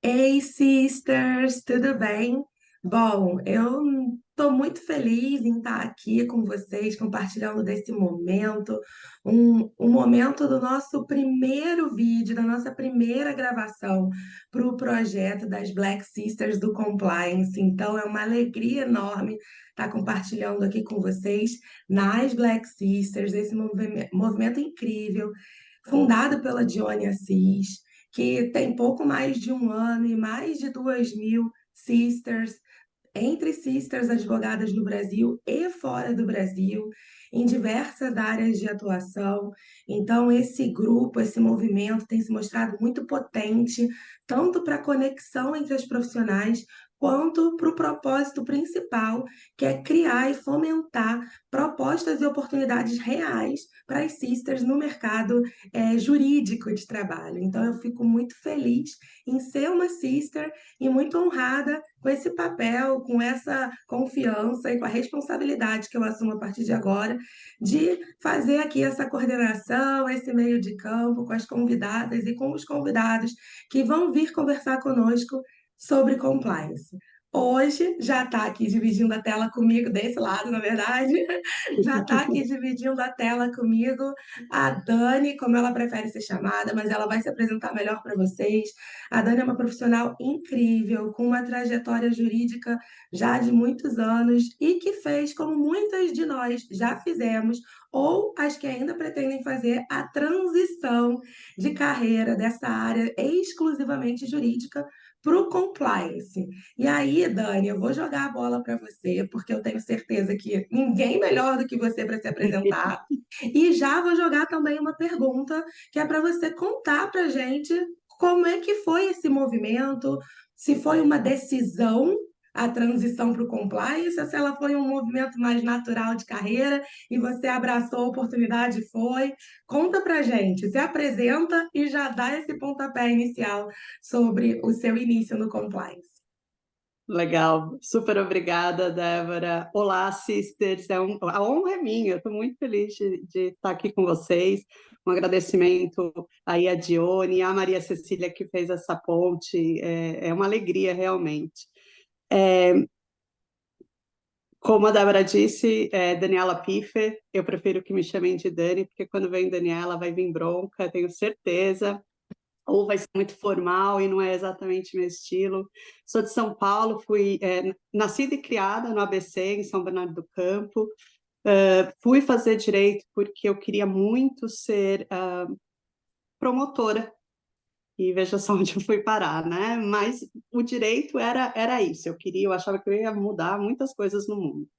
Ei, sisters, tudo bem? Bom, eu estou muito feliz em estar aqui com vocês, compartilhando desse momento, um momento do nosso primeiro vídeo, da nossa primeira gravação para o projeto das Black Sisters do Compliance. Então, é uma alegria enorme estar compartilhando aqui com vocês nas Black Sisters, esse movimento incrível, fundado pela Dione Assis, que tem pouco mais de um ano e mais de 2.000 sisters, entre sisters advogadas no Brasil e fora do Brasil, em diversas áreas de atuação. Então, esse grupo, esse movimento tem se mostrado muito potente, tanto para a conexão entre as profissionais, quanto para o propósito principal, que é criar e fomentar propostas e oportunidades reais para as sisters no mercado jurídico de trabalho. Então, eu fico muito feliz em ser uma sister e muito honrada com esse papel, com essa confiança e com a responsabilidade que eu assumo a partir de agora, de fazer aqui essa coordenação, esse meio de campo com as convidadas e com os convidados que vão vir conversar conosco sobre compliance. Hoje já está aqui dividindo a tela comigo, desse lado, na verdade, já está aqui dividindo a tela comigo a Dani, como ela prefere ser chamada, mas ela vai se apresentar melhor para vocês. A Dani é uma profissional incrível, com uma trajetória jurídica já de muitos anos e que fez, como muitas de nós já fizemos, ou as que ainda pretendem fazer, a transição de carreira dessa área exclusivamente jurídica para o compliance. E aí, Dani, eu vou jogar a bola para você, porque eu tenho certeza que ninguém melhor do que você para se apresentar. E já vou jogar também uma pergunta que é para você contar para gente como é que foi esse movimento, se foi uma decisão a transição para o compliance, ou se ela foi um movimento mais natural de carreira e você abraçou a oportunidade e foi. Conta para gente, se apresenta e já dá esse pontapé inicial sobre o seu início no compliance. Legal, super obrigada, Débora. Olá, sisters, a honra é minha, eu estou muito feliz de estar aqui com vocês. Um agradecimento aí a Dione e a Maria Cecília que fez essa ponte, é uma alegria realmente. É, Como a Débora disse, Daniela Piffer, eu prefiro que me chamem de Dani, porque quando vem Daniela vai vir bronca, tenho certeza, ou vai ser muito formal e não é exatamente meu estilo. Sou de São Paulo, fui nascida e criada no ABC, em São Bernardo do Campo. Fui fazer direito porque eu queria muito ser promotora, e veja só onde eu fui parar, né? Mas o direito era isso, eu achava que eu ia mudar muitas coisas no mundo.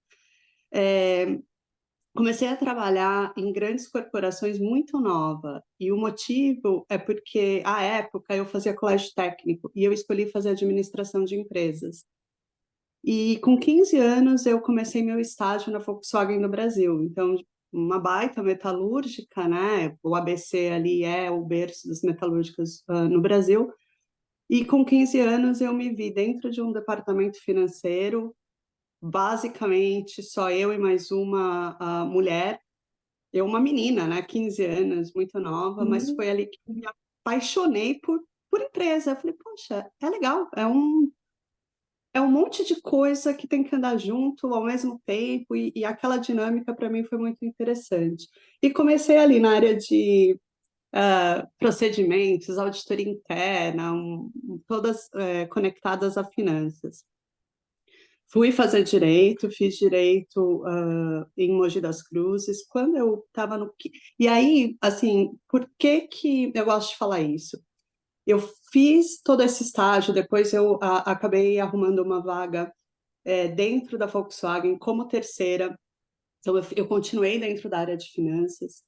Comecei a trabalhar em grandes corporações muito nova, e o motivo é porque, à época, eu fazia colégio técnico e eu escolhi fazer administração de empresas. E com 15 anos eu comecei meu estágio na Volkswagen no Brasil. Então, uma baita metalúrgica, né? O ABC ali é o berço das metalúrgicas no Brasil. E com 15 anos eu me vi dentro de um departamento financeiro, basicamente só eu e mais uma mulher, eu, uma menina, né, 15 anos, muito nova, mas foi ali que eu me apaixonei por empresa. Eu falei, poxa, é legal, é um monte de coisa que tem que andar junto ao mesmo tempo, e aquela dinâmica para mim foi muito interessante. E comecei ali na área de procedimentos, auditoria interna, todas conectadas a finanças. Fui fazer direito, fiz direito em Mogi das Cruzes, quando eu estava no... E aí, assim, por que que eu gosto de falar isso? Eu fiz todo esse estágio, depois eu acabei arrumando uma vaga dentro da Volkswagen como terceira, então eu continuei dentro da área de finanças,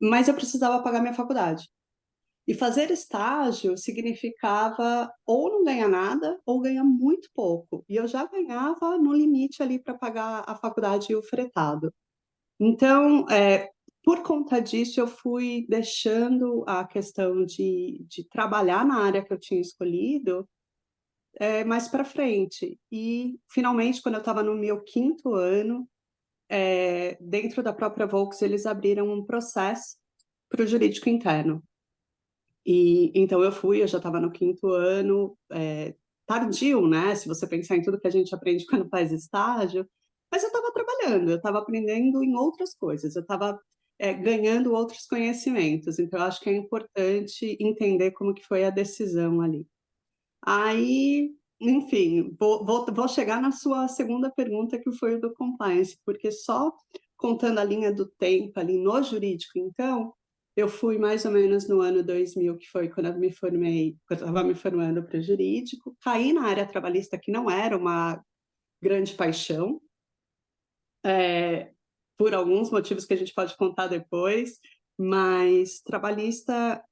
mas eu precisava pagar minha faculdade. E fazer estágio significava ou não ganhar nada ou ganhar muito pouco. E eu já ganhava no limite ali para pagar a faculdade e o fretado. Então, por conta disso, eu fui deixando a questão de trabalhar na área que eu tinha escolhido mais para frente. E, finalmente, quando eu estava no meu quinto ano, dentro da própria Volks, eles abriram um processo para o jurídico interno. E então eu já estava no quinto ano, tardio, né? Se você pensar em tudo que a gente aprende quando faz estágio, mas eu estava trabalhando, eu estava aprendendo em outras coisas, eu estava ganhando outros conhecimentos. Então eu acho que é importante entender como que foi a decisão ali. Aí, enfim, vou chegar na sua segunda pergunta, que foi o do compliance, porque só contando a linha do tempo ali no jurídico, então, eu fui mais ou menos no ano 2000, que foi quando eu me formei, quando eu estava me formando para o jurídico, caí na área trabalhista, que não era uma grande paixão, por alguns motivos que a gente pode contar depois, mas trabalhista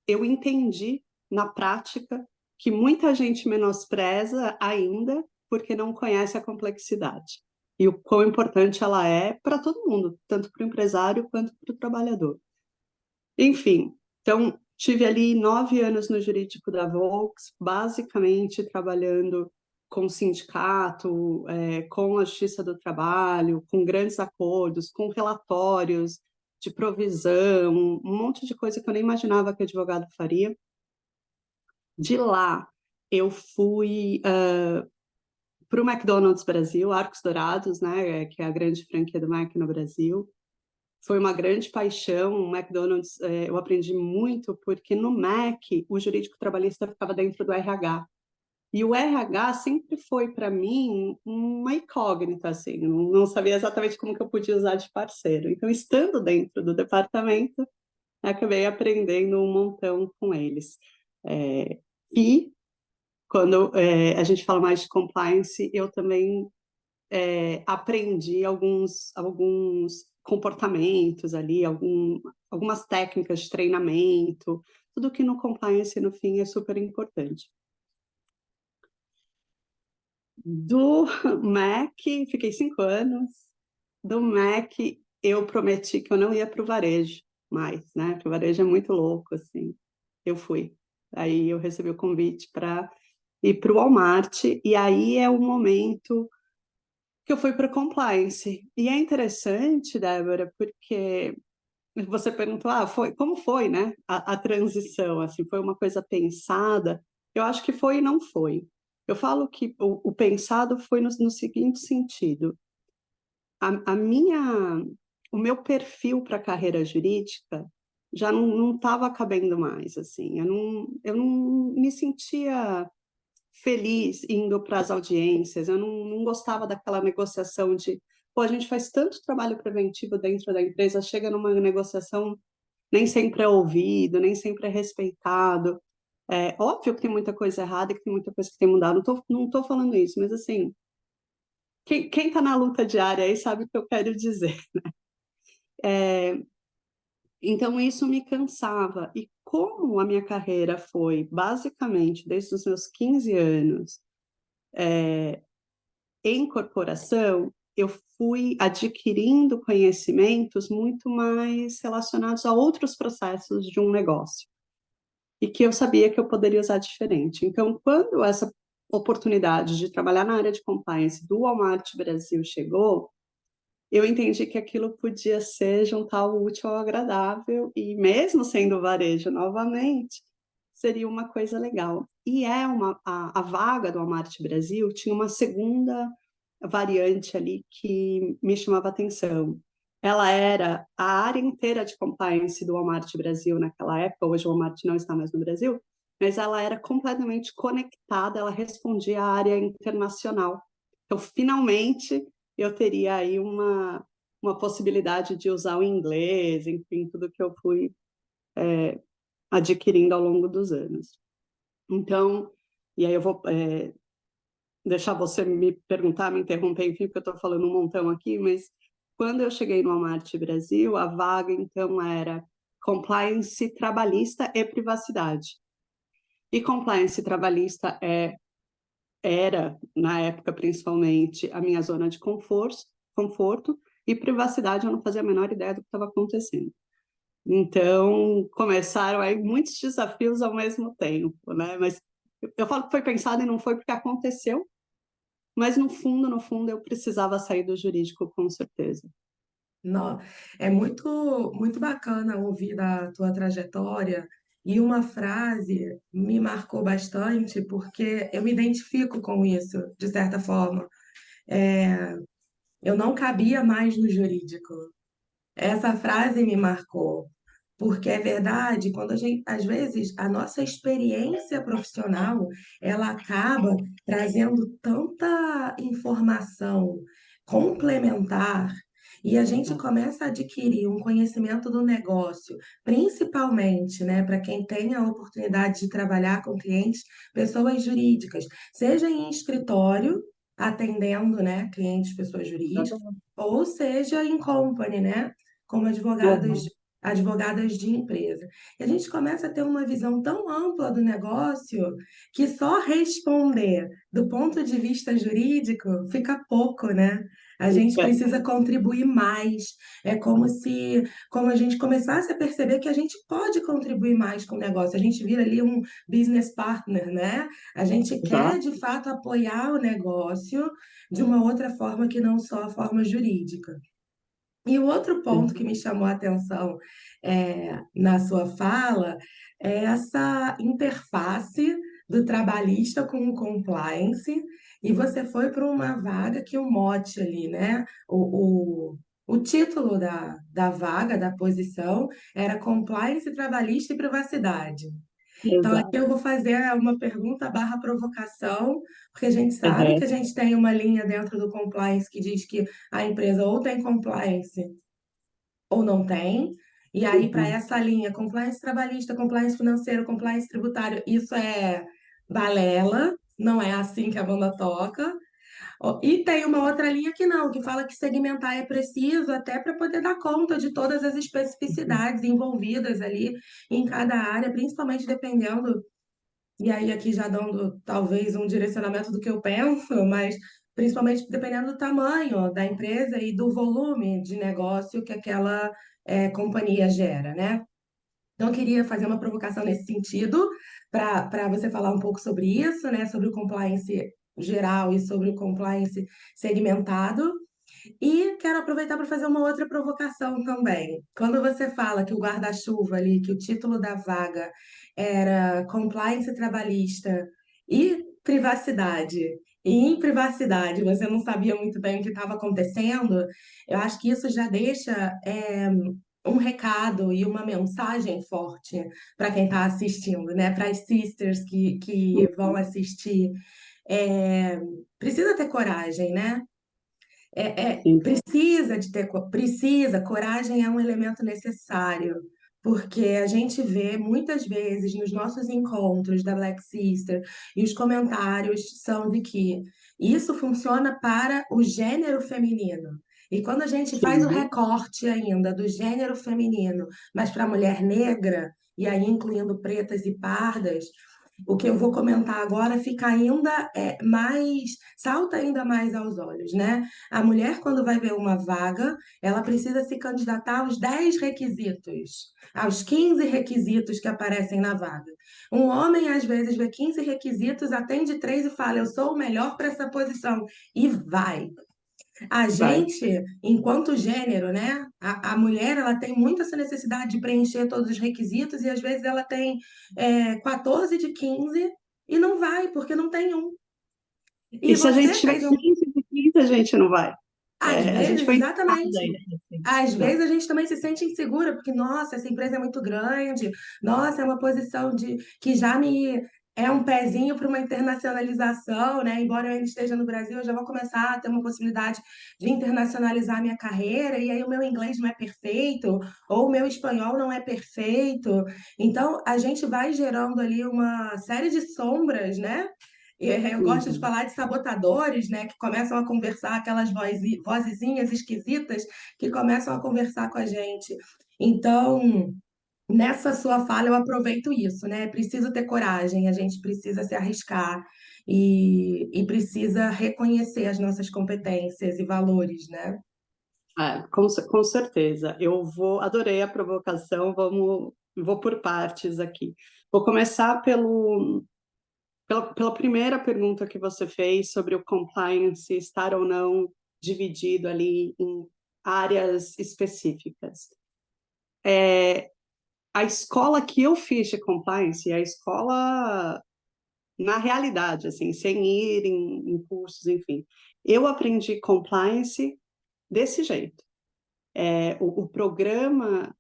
eu entendi na prática que muita gente menospreza ainda porque não conhece a complexidade e o quão importante ela é para todo mundo, tanto para o empresário quanto para o trabalhador. Enfim, então tive ali 9 anos no jurídico da Volks, basicamente trabalhando com o sindicato, com a Justiça do Trabalho, com grandes acordos, com relatórios de provisão, um monte de coisa que eu nem imaginava que advogado faria. De lá, eu fui para o McDonald's Brasil, Arcos Dourados, né, que é a grande franquia do Mac no Brasil. Foi uma grande paixão. O McDonald's, eu aprendi muito, porque no Mac, o jurídico trabalhista ficava dentro do RH. E o RH sempre foi, para mim, uma incógnita, assim, não sabia exatamente como que eu podia usar de parceiro. Então, estando dentro do departamento, acabei aprendendo um montão com eles. E quando a gente fala mais de compliance, eu também aprendi alguns comportamentos ali, algumas técnicas de treinamento, tudo que no compliance, no fim, é super importante. Do MEC, fiquei 5 anos. Do MEC, eu prometi que eu não ia para o varejo mais, né? Porque o varejo é muito louco, assim. Eu fui. Aí eu recebi o convite para ir para o Walmart, e aí é o momento que eu fui para compliance. E é interessante, Débora, porque você perguntou, como foi, né, a transição, assim, foi uma coisa pensada? Eu acho que foi e não foi. Eu falo que o pensado foi no seguinte sentido: a minha, o meu perfil para a carreira jurídica já não estava cabendo mais, assim, eu não me sentia feliz indo para as audiências, eu não gostava daquela negociação de, pô, a gente faz tanto trabalho preventivo dentro da empresa, chega numa negociação, nem sempre é ouvido, nem sempre é respeitado. É óbvio que tem muita coisa errada e que tem muita coisa que tem mudado, não tô falando isso, mas assim, quem está na luta diária aí sabe o que eu quero dizer. Então, isso me cansava. E como a minha carreira foi, basicamente, desde os meus 15 anos, em corporação, eu fui adquirindo conhecimentos muito mais relacionados a outros processos de um negócio, e que eu sabia que eu poderia usar diferente. Então, quando essa oportunidade de trabalhar na área de compliance do Walmart Brasil chegou, eu entendi que aquilo podia ser juntar o útil ao agradável, e mesmo sendo varejo novamente, seria uma coisa legal. E a vaga do Walmart Brasil tinha uma segunda variante ali que me chamava atenção. Ela era a área inteira de compliance do Walmart Brasil naquela época. Hoje o Walmart não está mais no Brasil, mas ela era completamente conectada, ela respondia à área internacional. Então, finalmente, eu teria aí uma possibilidade de usar o inglês, enfim, tudo que eu fui adquirindo ao longo dos anos. Então, e aí eu vou deixar você me perguntar, me interromper, enfim, porque eu estou falando um montão aqui, mas quando eu cheguei no Walmart Brasil, a vaga, então, era compliance trabalhista e privacidade. E compliance trabalhista era, na época, principalmente, a minha zona de conforto, e privacidade eu não fazia a menor ideia do que estava acontecendo. Então, começaram aí muitos desafios ao mesmo tempo, né? Mas eu falo que foi pensado e não foi porque aconteceu, mas no fundo, eu precisava sair do jurídico, com certeza. Não, é muito, muito bacana ouvir da tua trajetória e uma frase me marcou bastante porque eu me identifico com isso, de certa forma. Eu não cabia mais no jurídico. Essa frase me marcou, porque é verdade, quando a gente, às vezes, a nossa experiência profissional, ela acaba trazendo tanta informação complementar e a gente começa a adquirir um conhecimento do negócio, principalmente, né, para quem tem a oportunidade de trabalhar com clientes, pessoas jurídicas, seja em escritório, atendendo, né, clientes, pessoas jurídicas, ou seja em company, né? Como advogadas, Uhum. advogadas de empresa. E a gente começa a ter uma visão tão ampla do negócio que só responder do ponto de vista jurídico fica pouco, né? A gente É, precisa contribuir mais. É como se, como a gente começasse a perceber que a gente pode contribuir mais com o negócio. A gente vira ali um business partner, né? A gente quer, exato. de fato, apoiar o negócio de uma outra forma que não só a forma jurídica. E o outro ponto que me chamou a atenção na sua fala é essa interface do trabalhista com o compliance, e você foi para uma vaga que o mote ali, né? O título da vaga, da posição, era Compliance Trabalhista e Privacidade. Então, aqui Exato. eu vou fazer uma pergunta barra provocação, porque a gente sabe que Uhum. a gente tem uma linha dentro do compliance que diz que a empresa ou tem compliance ou não tem. E aí, para Uhum. essa linha, compliance trabalhista, compliance financeiro, compliance tributário, isso é balela, não é assim que a banda toca. Ó, e tem uma outra linha que não, que fala que segmentar é preciso até para poder dar conta de todas as especificidades envolvidas ali em cada área, principalmente dependendo, e aí aqui já dando talvez um direcionamento do que eu penso, mas principalmente dependendo do tamanho da empresa e do volume de negócio que aquela companhia gera, né? Então, eu queria fazer uma provocação nesse sentido, para você falar um pouco sobre isso, né? Sobre o compliance geral e sobre o compliance segmentado. E quero aproveitar para fazer uma outra provocação também. Quando você fala que o guarda-chuva ali, que o título da vaga era compliance trabalhista e privacidade, e em privacidade você não sabia muito bem o que estava acontecendo, eu acho que isso já deixa um recado e uma mensagem forte para quem está assistindo, né? Para as sisters que vão assistir. É, precisa ter coragem, né? Sim. Precisa de ter, precisa, coragem é um elemento necessário, porque a gente vê muitas vezes nos nossos encontros da Black Sister, e os comentários são de que isso funciona para o gênero feminino. E quando a gente faz o Sim. recorte ainda do gênero feminino, mas para a mulher negra, e aí incluindo pretas e pardas, o que eu vou comentar agora fica ainda mais, salta ainda mais aos olhos, né? A mulher, quando vai ver uma vaga, ela precisa se candidatar aos 10 requisitos, aos 15 requisitos que aparecem na vaga. Um homem, às vezes, vê 15 requisitos, atende três e fala: Eu sou o melhor para essa posição. E vai. A Vai. gente, enquanto gênero, né? A mulher, ela tem muito essa necessidade de preencher todos os requisitos, e às vezes ela tem 14 de 15 e não vai, porque não tem um. E E se a gente você tiver fez um. 15 de 15, a gente não vai. Às A gente vezes, foi indicada exatamente. ainda assim. Às Né? vezes a gente também se sente insegura, porque, nossa, essa empresa é muito grande, nossa, é uma posição de que já me é um pezinho para uma internacionalização, né? Embora eu ainda esteja no Brasil, eu já vou começar a ter uma possibilidade de internacionalizar a minha carreira, e aí o meu inglês não é perfeito, ou o meu espanhol não é perfeito. Então, a gente vai gerando ali uma série de sombras, né? E eu gosto de Uhum. falar de sabotadores, né, que começam a conversar, aquelas vozezinhas esquisitas que começam a conversar com a gente. Então, nessa sua fala, eu aproveito isso, né? Preciso ter coragem, a gente precisa se arriscar e precisa reconhecer as nossas competências e valores, né? Com certeza. Adorei a provocação, vou por partes aqui. Vou começar pela primeira pergunta que você fez sobre o compliance estar ou não dividido ali em áreas específicas. a escola que eu fiz de compliance, a escola na realidade, assim, sem ir em cursos, enfim. Eu aprendi compliance desse jeito. O programa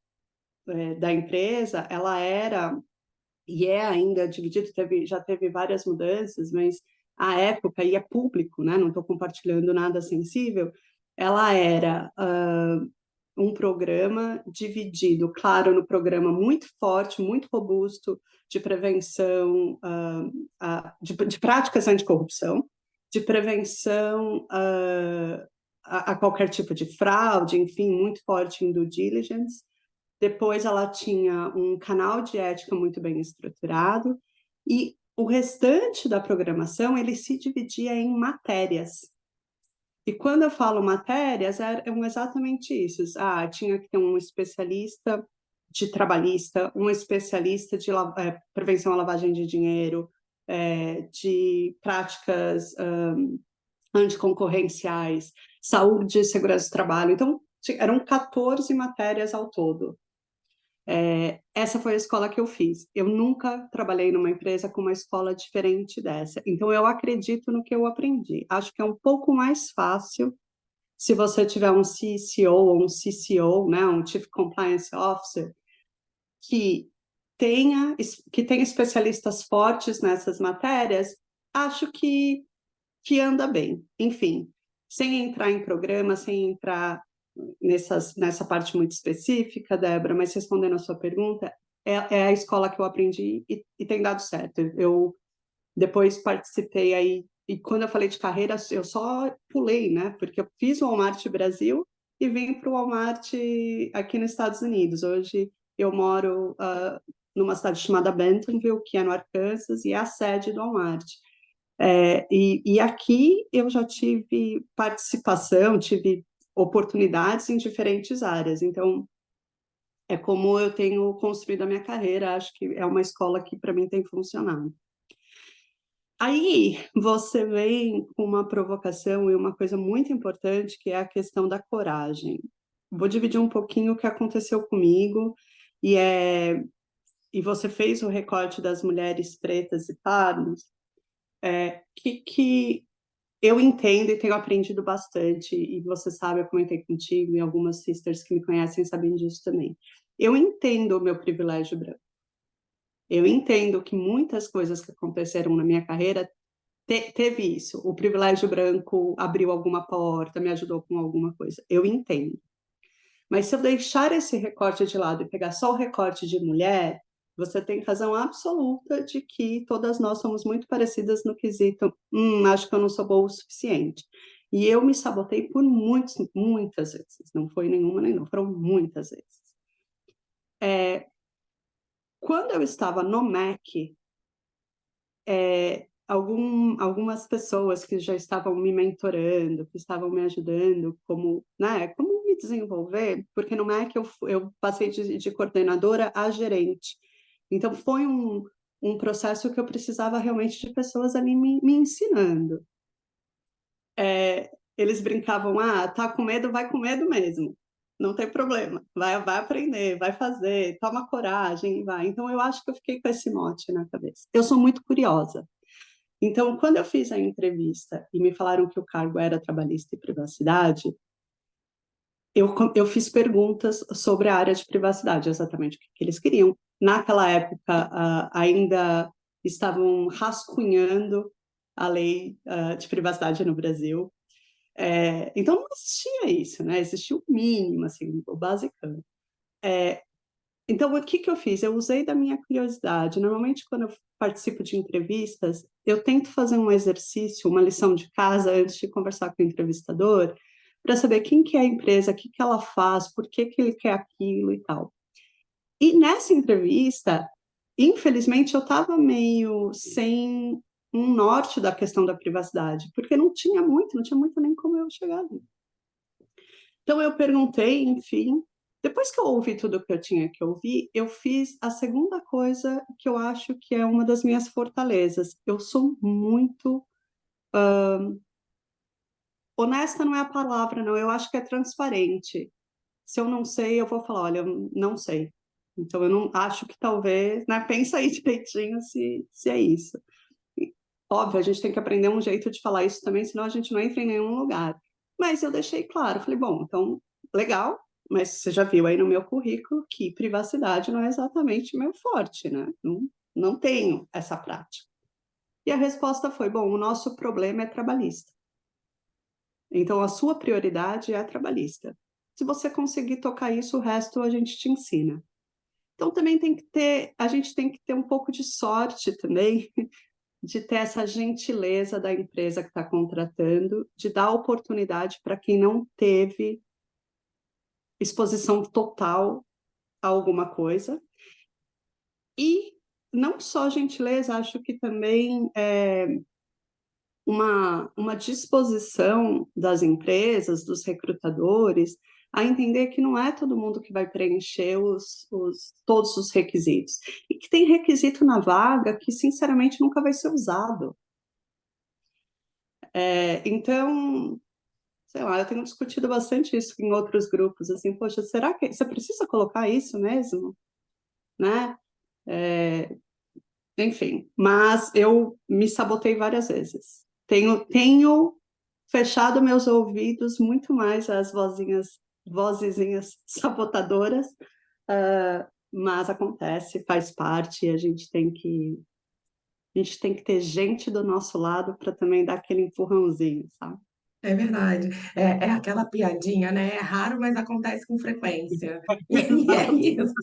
da empresa, ela era, e é ainda dividido, já teve várias mudanças, mas à época, e é público, né? Não estou compartilhando nada sensível, ela era um programa dividido, claro, no programa muito forte, muito robusto de prevenção, de práticas anticorrupção, de prevenção a qualquer tipo de fraude, enfim, muito forte em due diligence. Depois ela tinha um canal de ética muito bem estruturado e o restante da programação ele se dividia em matérias. E quando eu falo matérias, eram exatamente isso. Tinha que ter um especialista de trabalhista, um especialista de prevenção à lavagem de dinheiro, de práticas anticoncorrenciais, saúde e segurança do trabalho. Então, eram 14 matérias ao todo. Essa foi a escola que eu fiz. Eu nunca trabalhei numa empresa com uma escola diferente dessa. Então, eu acredito no que eu aprendi. Acho que é um pouco mais fácil se você tiver um CCO ou um CCO, né, um Chief Compliance Officer, que tenha especialistas fortes nessas matérias, acho que anda bem. Enfim, sem entrar em programa, sem entrar nessa parte muito específica, Débora, mas respondendo a sua pergunta, é a escola que eu aprendi e tem dado certo. Eu depois participei aí, e quando eu falei de carreira, eu só pulei, né? Porque eu fiz o Walmart Brasil e vim para o Walmart aqui nos Estados Unidos. Hoje eu moro numa cidade chamada Bentonville, que é no Arkansas, e é a sede do Walmart. E aqui eu já tive participação, tive oportunidades em diferentes áreas. Então, é como eu tenho construído a minha carreira. Acho que é uma escola que, para mim, tem funcionado. Aí você vem com uma provocação e uma coisa muito importante, que é a questão da coragem. Vou dividir um pouquinho o que aconteceu comigo, e você fez o recorte das mulheres pretas e pardas, que eu entendo e tenho aprendido bastante, e você sabe, eu comentei contigo, e algumas sisters que me conhecem sabem disso também. Eu entendo o meu privilégio branco. Eu entendo que muitas coisas que aconteceram na minha carreira teve isso. O privilégio branco abriu alguma porta, me ajudou com alguma coisa. Eu entendo. Mas se eu deixar esse recorte de lado e pegar só o recorte de mulher, você tem razão absoluta de que todas nós somos muito parecidas no quesito, acho que eu não sou boa o suficiente. E eu me sabotei por muitas vezes. Não foi nenhuma nem não, foram muitas vezes. Quando eu estava no MEC, algumas pessoas que já estavam me mentorando, que estavam me ajudando como me desenvolver, porque no MEC eu passei de coordenadora a gerente. Então, foi um processo que eu precisava realmente de pessoas ali me ensinando. Eles brincavam, tá com medo, vai com medo mesmo. Não tem problema, vai aprender, vai fazer, toma coragem, vai. Então, eu acho que eu fiquei com esse mote na cabeça. Eu sou muito curiosa. Então, quando eu fiz a entrevista e me falaram que o cargo era trabalhista e privacidade, eu fiz perguntas sobre a área de privacidade, exatamente o que eles queriam. Naquela época, ainda estavam rascunhando a lei de privacidade no Brasil. Então, não existia isso, né? Existia o mínimo, assim, o basicão. Então, o que eu fiz? Eu usei da minha curiosidade. Normalmente, quando eu participo de entrevistas, eu tento fazer um exercício, uma lição de casa, antes de conversar com o entrevistador, para saber quem que é a empresa, o que que ela faz, por que que ele quer aquilo e tal. E nessa entrevista, infelizmente, eu estava meio sem um norte da questão da privacidade, porque não tinha muito nem como eu chegar ali. Então, eu perguntei, enfim. Depois que eu ouvi tudo o que eu tinha que ouvir, eu fiz a segunda coisa que eu acho que é uma das minhas fortalezas. Eu sou muito honesta, não é a palavra, não. Eu acho que é transparente. Se eu não sei, eu vou falar, olha, eu não sei. Então, eu não acho que talvez, né? Pensa aí direitinho se é isso. E, óbvio, a gente tem que aprender um jeito de falar isso também, senão a gente não entra em nenhum lugar. Mas eu deixei claro, falei, bom, então, legal, mas você já viu aí no meu currículo que privacidade não é exatamente meu forte, né? Não tenho essa prática. E a resposta foi, bom, o nosso problema é trabalhista. Então, a sua prioridade é a trabalhista. Se você conseguir tocar isso, o resto a gente te ensina. Então, também a gente tem que ter um pouco de sorte também, de ter essa gentileza da empresa que está contratando, de dar oportunidade para quem não teve exposição total a alguma coisa. E não só gentileza, acho que também uma disposição das empresas, dos recrutadores, a entender que não é todo mundo que vai preencher todos os requisitos. E que tem requisito na vaga que, sinceramente, nunca vai ser usado. Então, sei lá, eu tenho discutido bastante isso em outros grupos, assim, poxa, será que você precisa colocar isso mesmo? Né? Enfim, mas eu me sabotei várias vezes. Tenho fechado meus ouvidos muito mais às vozinhas sabotadoras, mas acontece, faz parte, a gente tem que ter gente do nosso lado para também dar aquele empurrãozinho, sabe? É verdade. É aquela piadinha, né? É raro, mas acontece com frequência. E é Exato. isso.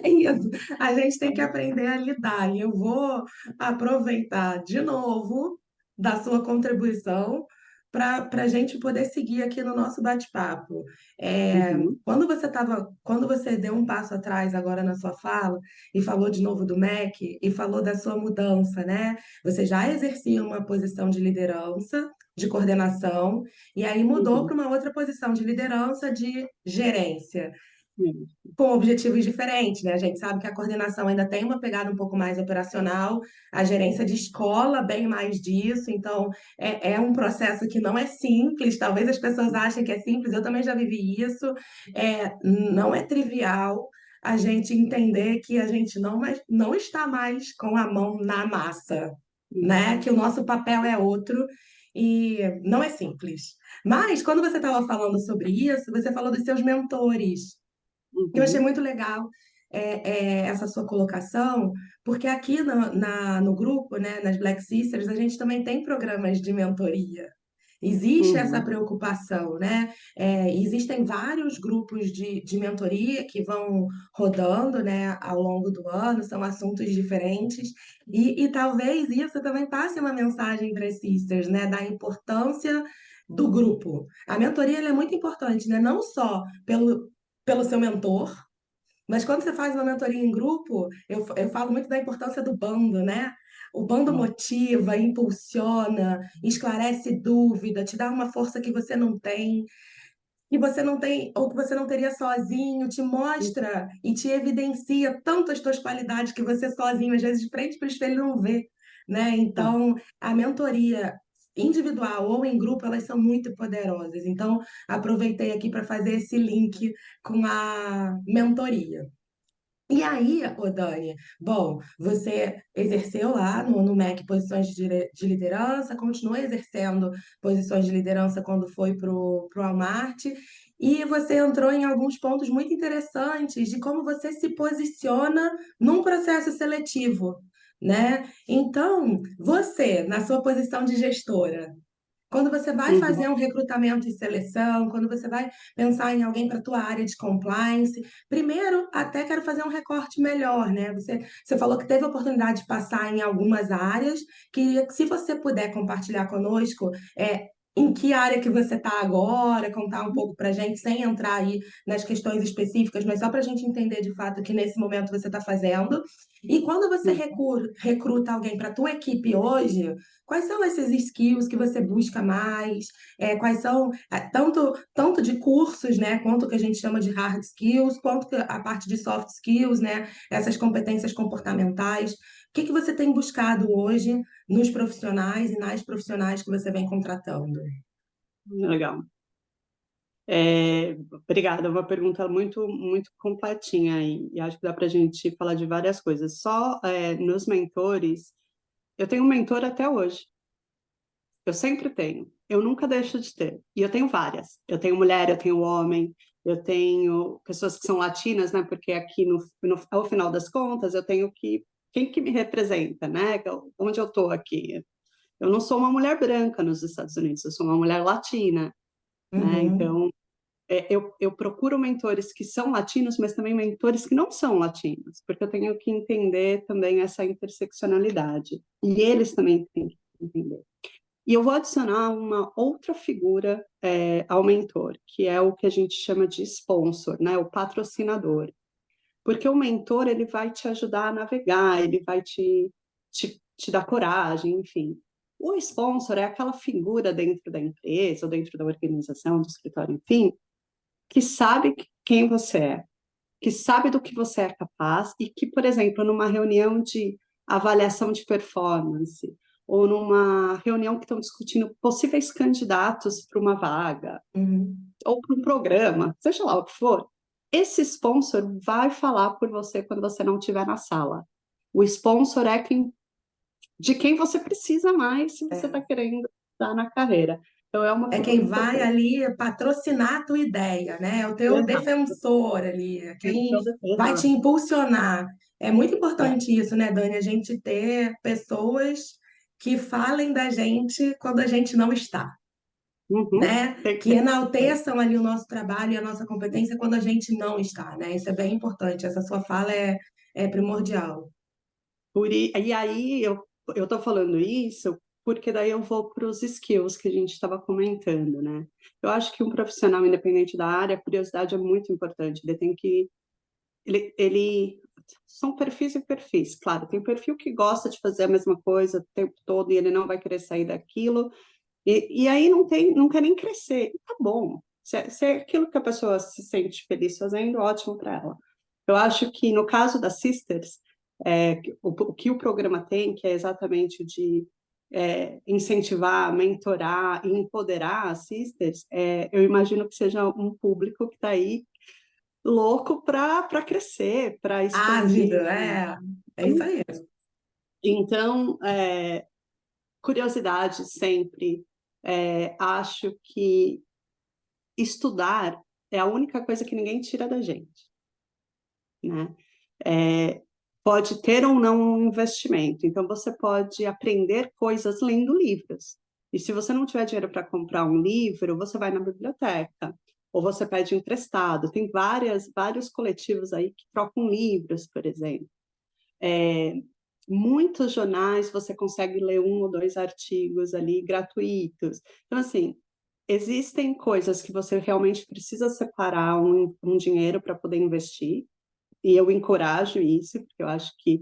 É isso. A gente tem que aprender a lidar. E eu vou aproveitar de novo da sua contribuição para a gente poder seguir aqui no nosso bate-papo. Uhum, Quando você deu um passo atrás agora na sua fala e falou de novo do MEC e falou da sua mudança, né? Você já exercia uma posição de liderança, de coordenação, e aí mudou uhum, para uma outra posição de liderança, de gerência uhum, com objetivos diferentes, né? A gente sabe que a coordenação ainda tem uma pegada um pouco mais operacional, a gerência de escola bem mais disso, então é um processo que não é simples, talvez as pessoas achem que é simples, eu também já vivi isso, não é trivial a gente entender que a gente não está mais com a mão na massa, né? uhum, Que o nosso papel é outro. E não é simples. Mas, quando você estava falando sobre isso, você falou dos seus mentores. Eu achei uhum, muito legal essa sua colocação, porque aqui no grupo, né, nas Black Sisters, a gente também tem programas de mentoria. Existe essa uhum, preocupação, né? Existem vários grupos de mentoria que vão rodando, né, ao longo do ano, são assuntos diferentes, e talvez isso também passe uma mensagem para as sisters, né, da importância do grupo. A mentoria ela é muito importante, né? Não só pelo seu mentor, mas quando você faz uma mentoria em grupo, eu falo muito da importância do bando, né? O bando uhum, motiva, impulsiona, esclarece dúvida, te dá uma força que você não tem, ou que você não teria sozinho, te mostra e te evidencia tanto as tuas qualidades que você sozinho, às vezes, de frente para o espelho, não vê, né? tá. Então, a mentoria individual ou em grupo, elas são muito poderosas. Então, aproveitei aqui para fazer esse link com a mentoria. E aí, ô Dani, bom, você exerceu lá no MEC posições de liderança, continuou exercendo posições de liderança quando foi pro Walmart, e você entrou em alguns pontos muito interessantes de como você se posiciona num processo seletivo, né? Então, você, na sua posição de gestora, quando você vai Uhum, fazer um recrutamento e seleção, quando você vai pensar em alguém para a tua área de compliance, primeiro até quero fazer um recorte melhor, né? Você falou que teve a oportunidade de passar em algumas áreas, que se você puder compartilhar conosco, em que área que você está agora, contar um pouco para a gente, sem entrar aí nas questões específicas, mas só para a gente entender de fato o que nesse momento você está fazendo. E quando você uhum. recruta alguém para a tua equipe hoje, quais são esses skills que você busca mais? Quais são, tanto de cursos, né, quanto o que a gente chama de hard skills, quanto a parte de soft skills, né, essas competências comportamentais. O que que você tem buscado hoje nos profissionais e nas profissionais que você vem contratando? Legal. Obrigada, é uma pergunta muito, muito completinha e acho que dá para a gente falar de várias coisas. Só nos mentores, eu tenho um mentor até hoje, eu sempre tenho, eu nunca deixo de ter, e eu tenho várias. Eu tenho mulher, eu tenho homem, eu tenho pessoas que são latinas, né? Porque aqui ao final das contas eu tenho quem que me representa, né? Onde eu estou aqui. Eu não sou uma mulher branca nos Estados Unidos, eu sou uma mulher latina, né? Uhum, Então eu procuro mentores que são latinos, mas também mentores que não são latinos, porque eu tenho que entender também essa interseccionalidade. E eles também têm que entender. E eu vou adicionar uma outra figura ao mentor, que é o que a gente chama de sponsor, né? O patrocinador. Porque o mentor ele vai te ajudar a navegar, ele vai te dar coragem, enfim. O sponsor é aquela figura dentro da empresa, ou dentro da organização, do escritório, enfim, que sabe quem você é, que sabe do que você é capaz e que, por exemplo, numa reunião de avaliação de performance ou numa reunião que estão discutindo possíveis candidatos para uma vaga uhum. ou para um programa, seja lá o que for, esse sponsor vai falar por você quando você não estiver na sala. O sponsor é de quem você precisa mais se você está É. querendo estar na carreira. Então, é uma É figura quem vai importante. ali patrocinar a tua ideia, né? É o teu Exato. defensor ali, é quem vai te Exato. impulsionar. É muito É. importante isso, né, Dani? A gente ter pessoas que falem da gente quando a gente não está, Uhum. né? Tem que Que ter. enalteçam ali o nosso trabalho e a nossa competência quando a gente não está, né? Isso é bem importante. Essa sua fala é primordial. E aí eu estou falando isso porque daí eu vou para os skills que a gente estava comentando, né? Eu acho que um profissional independente da área, a curiosidade é muito importante. Ele tem que ele são perfis e perfis. Claro, tem perfil que gosta de fazer a mesma coisa o tempo todo e ele não vai querer sair daquilo. E aí não quer nem crescer. E tá bom. Se é aquilo que a pessoa se sente feliz fazendo, ótimo para ela. Eu acho que no caso das Sisters, o que o programa tem, que é exatamente de incentivar, mentorar e empoderar as Sisters, eu imagino que seja um público que está aí louco para crescer, para Ávido, expandir. é isso aí. Então, curiosidade sempre. Acho que estudar é a única coisa que ninguém tira da gente, né? É, pode ter ou não um investimento. Então, você pode aprender coisas lendo livros. E se você não tiver dinheiro para comprar um livro, você vai na biblioteca ou você pede emprestado. Tem vários coletivos aí que trocam livros, por exemplo. É, muitos jornais você consegue ler um ou dois artigos ali gratuitos. Então, assim, existem coisas que você realmente precisa separar um dinheiro para poder investir, e eu encorajo isso, porque eu acho que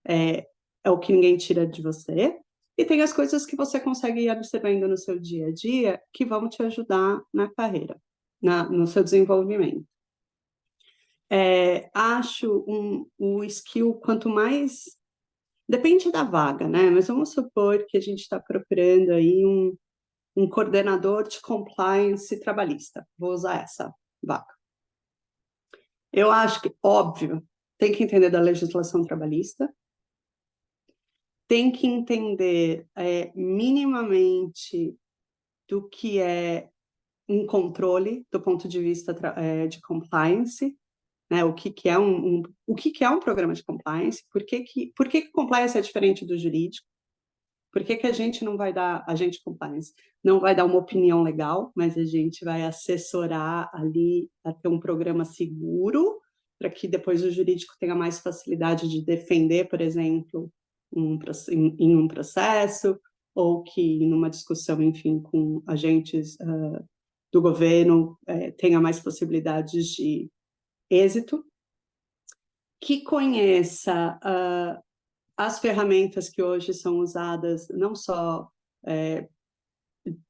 é, é o que ninguém tira de você. E tem as coisas que você consegue ir observando no seu dia a dia que vão te ajudar na carreira, no seu desenvolvimento. Acho o skill, quanto mais. Depende da vaga, né? Mas vamos supor que a gente está procurando aí um coordenador de compliance trabalhista. Vou usar essa vaga. Eu acho que, óbvio, tem que entender da legislação trabalhista, tem que entender minimamente do que é um controle do ponto de vista de compliance, né? O que é um programa de compliance, por que compliance é diferente do jurídico, por que a gente não vai dar, a gente compliance, não vai dar uma opinião legal, mas a gente vai assessorar ali a ter um programa seguro, para que depois o jurídico tenha mais facilidade de defender, por exemplo, em um processo, ou que numa discussão, enfim, com agentes do governo tenha mais possibilidades de êxito, que conheça as ferramentas que hoje são usadas, não só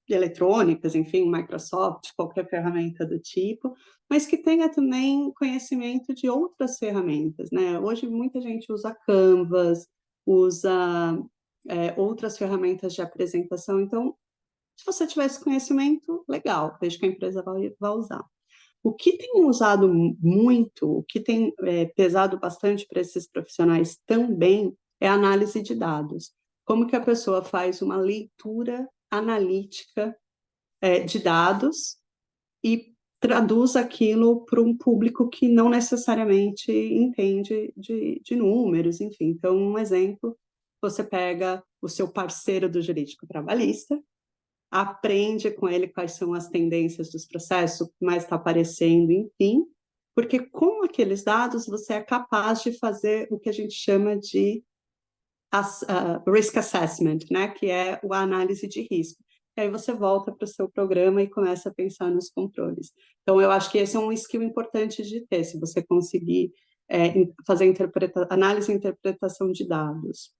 eletrônicas, enfim, Microsoft, qualquer ferramenta do tipo, mas que tenha também conhecimento de outras ferramentas, né? Hoje muita gente usa Canvas, usa outras ferramentas de apresentação, então Se você tiver esse conhecimento, legal, desde que a empresa vai usar. O que tem usado muito, o que tem pesado bastante para esses profissionais também é a análise de dados. Como que a pessoa faz uma leitura analítica de dados e traduz aquilo para um público que não necessariamente entende de números, enfim. Então, um exemplo, você pega o seu parceiro do jurídico trabalhista, aprende com ele quais são as tendências dos processos, o que mais está aparecendo, enfim, porque com aqueles dados você é capaz de fazer o que a gente chama de risk assessment, né, que é a análise de risco. E aí você volta para o seu programa e começa a pensar nos controles. Então, eu acho que esse é um skill importante de ter, se você conseguir fazer análise e interpretação de dados.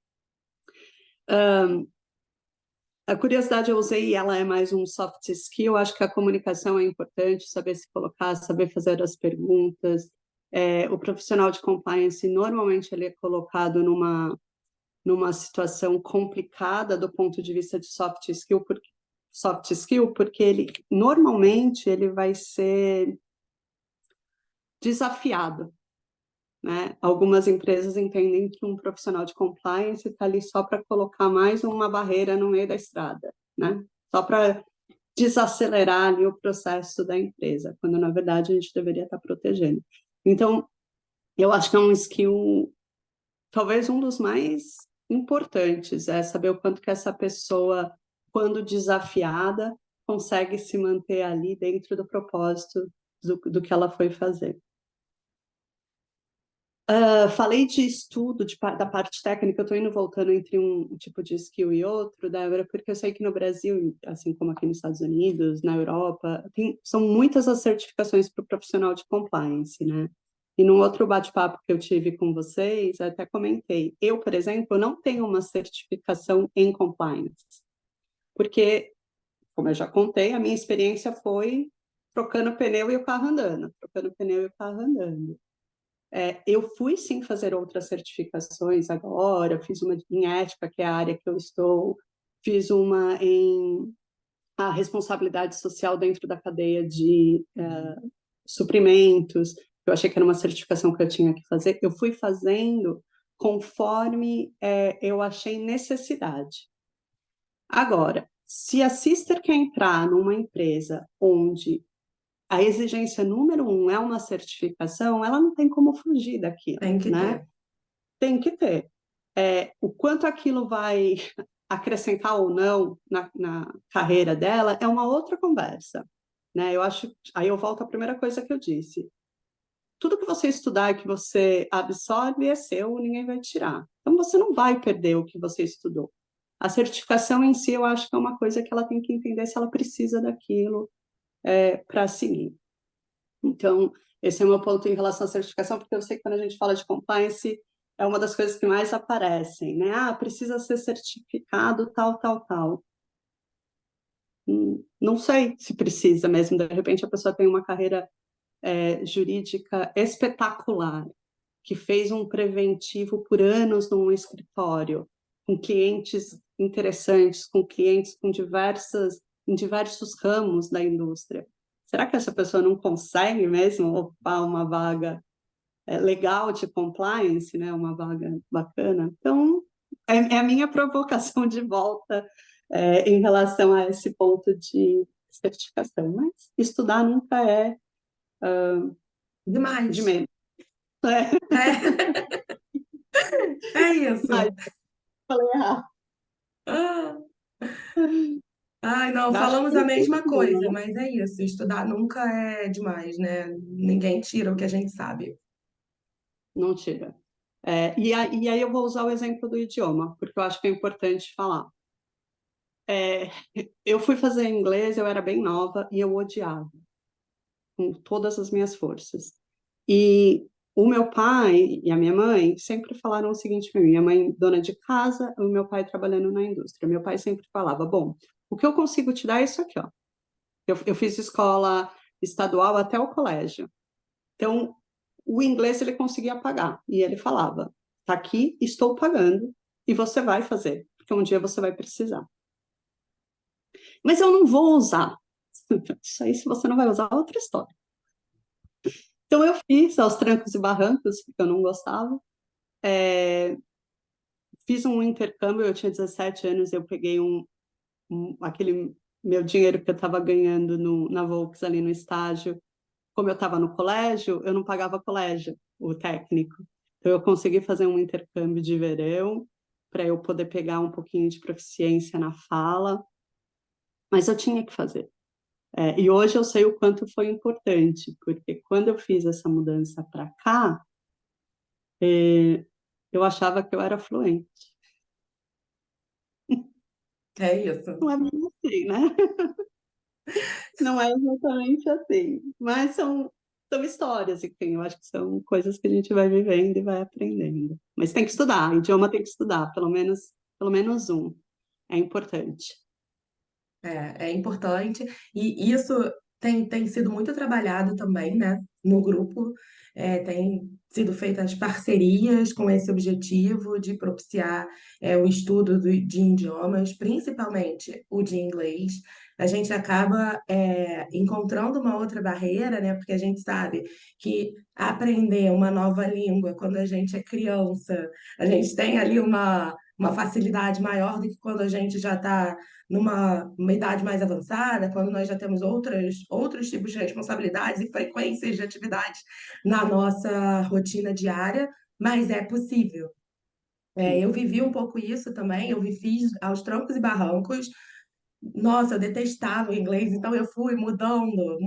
A curiosidade eu usei, ela é mais um soft skill, acho que a comunicação é importante, saber se colocar, saber fazer as perguntas. O profissional de compliance, normalmente, ele é colocado numa situação complicada do ponto de vista de soft skill, porque ele, normalmente, ele vai ser desafiado, né? Algumas empresas entendem que um profissional de compliance está ali só para colocar mais uma barreira no meio da estrada, né? Só para desacelerar ali o processo da empresa, quando na verdade a gente deveria estar protegendo. Então, eu acho que é um skill, talvez um dos mais importantes, é saber o quanto que essa pessoa, quando desafiada, consegue se manter ali dentro do propósito do que ela foi fazer. Falei de estudo, da parte técnica, eu estou indo voltando entre um tipo de skill e outro, Débora, porque eu sei que no Brasil, assim como aqui nos Estados Unidos, na Europa, são muitas as certificações para o profissional de compliance, né? E num outro bate-papo que eu tive com vocês, eu até comentei, eu, por exemplo, não tenho uma certificação em compliance, porque, como eu já contei, a minha experiência foi trocando pneu e o carro andando, trocando pneu e o carro andando. Eu fui, sim, fazer outras certificações agora, fiz uma em ética, que é a área que eu estou, fiz uma em a responsabilidade social dentro da cadeia de suprimentos, eu achei que era uma certificação que eu tinha que fazer, eu fui fazendo conforme eu achei necessidade. Agora, se a Sister quer entrar numa empresa onde a exigência número 1 é uma certificação, ela não tem como fugir daquilo, Tem que né? ter. Tem que ter. O quanto aquilo vai acrescentar ou não na carreira dela é uma outra conversa, né? Eu acho, aí eu volto à primeira coisa que eu disse. Tudo que você estudar e que você absorve é seu, ninguém vai tirar. Então você não vai perder o que você estudou. A certificação em si, eu acho que é uma coisa que ela tem que entender se ela precisa daquilo para seguir. Então, esse é o meu ponto em relação à certificação, porque eu sei que quando a gente fala de compliance, é uma das coisas que mais aparecem, né? Precisa ser certificado, tal, tal, tal. Não sei se precisa mesmo. De repente, a pessoa tem uma carreira jurídica espetacular, que fez um preventivo por anos num escritório, com clientes interessantes, com clientes em diversos ramos da indústria. Será que essa pessoa não consegue mesmo ocupar uma vaga legal de compliance, né? Uma vaga bacana? Então, é a minha provocação de volta em relação a esse ponto de certificação. Mas estudar nunca é de Demais. menos. É, É isso. mas falei errado. Ah, ai, não, Acho falamos que a tem mesma tudo, coisa, né? mas é isso. Estudar nunca é demais, né? Ninguém tira o que a gente sabe. Não tira. E aí eu vou usar o exemplo do idioma, porque eu acho que é importante falar. É, eu fui fazer inglês, eu era bem nova e eu odiava, com todas as minhas forças. E o meu pai e a minha mãe sempre falaram o seguinte para mim: minha mãe, dona de casa, e o meu pai trabalhando na indústria. Meu pai sempre falava: bom, o que eu consigo te dar é isso aqui, ó. Eu fiz escola estadual até o colégio. Então, o inglês ele conseguia pagar. E ele falava: tá aqui, estou pagando, e você vai fazer, porque um dia você vai precisar. Mas eu não vou usar. Isso aí, se você não vai usar, é outra história. Então, eu fiz aos trancos e barrancos, porque eu não gostava. Fiz um intercâmbio, eu tinha 17 anos, eu peguei aquele meu dinheiro que eu estava ganhando na Volks ali no estágio. Como eu estava no colégio, eu não pagava colégio, o técnico. Então, eu consegui fazer um intercâmbio de verão para eu poder pegar um pouquinho de proficiência na fala, mas eu tinha que fazer. E hoje eu sei o quanto foi importante, porque quando eu fiz essa mudança para cá, eu achava que eu era fluente. É isso. Não é bem assim, né? Não é exatamente assim, mas são histórias, enfim, eu acho que são coisas que a gente vai vivendo e vai aprendendo. Mas tem que estudar, idioma tem que estudar, pelo menos um. É importante. É importante, e isso tem sido muito trabalhado também, né, no grupo. Tem sido feitas parcerias com esse objetivo de propiciar o estudo de idiomas, principalmente o de inglês. A gente acaba encontrando uma outra barreira, né, porque a gente sabe que aprender uma nova língua quando a gente é criança, a gente tem ali uma facilidade maior do que quando a gente já está numa idade mais avançada, quando nós já temos outros tipos de responsabilidades e frequências de atividades na nossa rotina diária, mas é possível. Eu vivi um pouco isso também, fiz aos trancos e barrancos. Nossa, eu detestava o inglês, então eu fui mudando,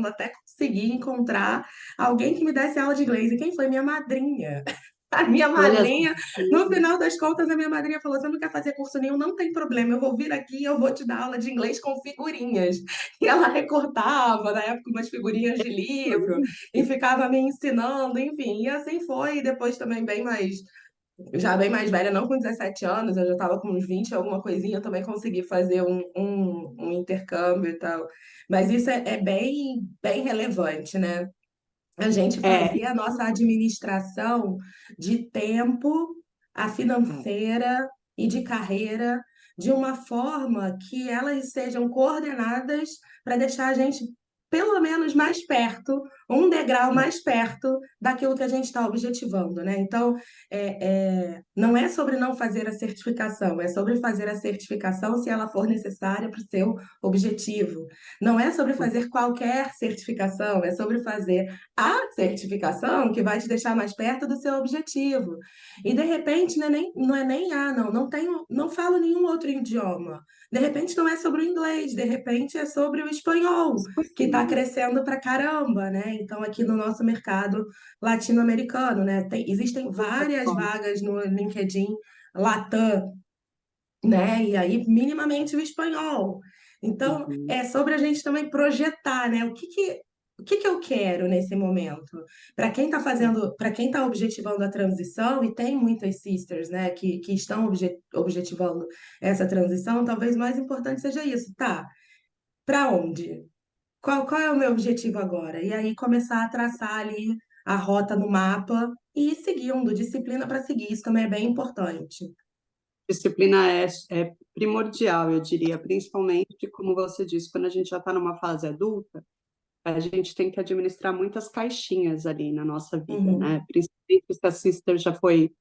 até conseguir encontrar alguém que me desse aula de inglês. E quem foi? Minha madrinha. A minha Olha só. madrinha, no final das contas, a minha madrinha falou: Você não quer fazer curso nenhum? Não tem problema, eu vou vir aqui e eu vou te dar aula de inglês com figurinhas. E ela recortava, na época, umas figurinhas de livro e ficava me ensinando, enfim. E assim foi. E depois também, já bem mais velha, não com 17 anos, eu já estava com uns 20 alguma coisinha, eu também consegui fazer um intercâmbio e tal. Mas isso é bem relevante, né? A gente É, fazer a nossa administração de tempo, a financeira e de carreira de uma forma que elas sejam coordenadas para deixar a gente pelo menos mais perto, um degrau mais perto daquilo que a gente está objetivando, né? Então, não é sobre não fazer a certificação, é sobre fazer a certificação se ela for necessária para o seu objetivo. Não é sobre fazer qualquer certificação, é sobre fazer a certificação que vai te deixar mais perto do seu objetivo. E de repente não é nem não falo nenhum outro idioma. De repente não é sobre o inglês, de repente é sobre o espanhol, que está crescendo pra caramba, né? Então aqui no nosso mercado latino-americano, né? Existem várias vagas no LinkedIn Latam, né? E aí, minimamente o espanhol. Então, uhum. é sobre a gente também projetar, né? O que que eu quero nesse momento? Para quem está fazendo, para quem está objetivando a transição, e tem muitas sisters, né, que estão objetivando essa transição, talvez o mais importante seja isso, tá? Para onde? Qual é o meu objetivo agora? E aí começar a traçar ali a rota no mapa e ir seguindo, disciplina para seguir, isso também é bem importante. Disciplina é primordial, eu diria, principalmente, como você disse, quando a gente já está numa fase adulta, a gente tem que administrar muitas caixinhas ali na nossa vida, Uhum. né? Principalmente se a sister já foi,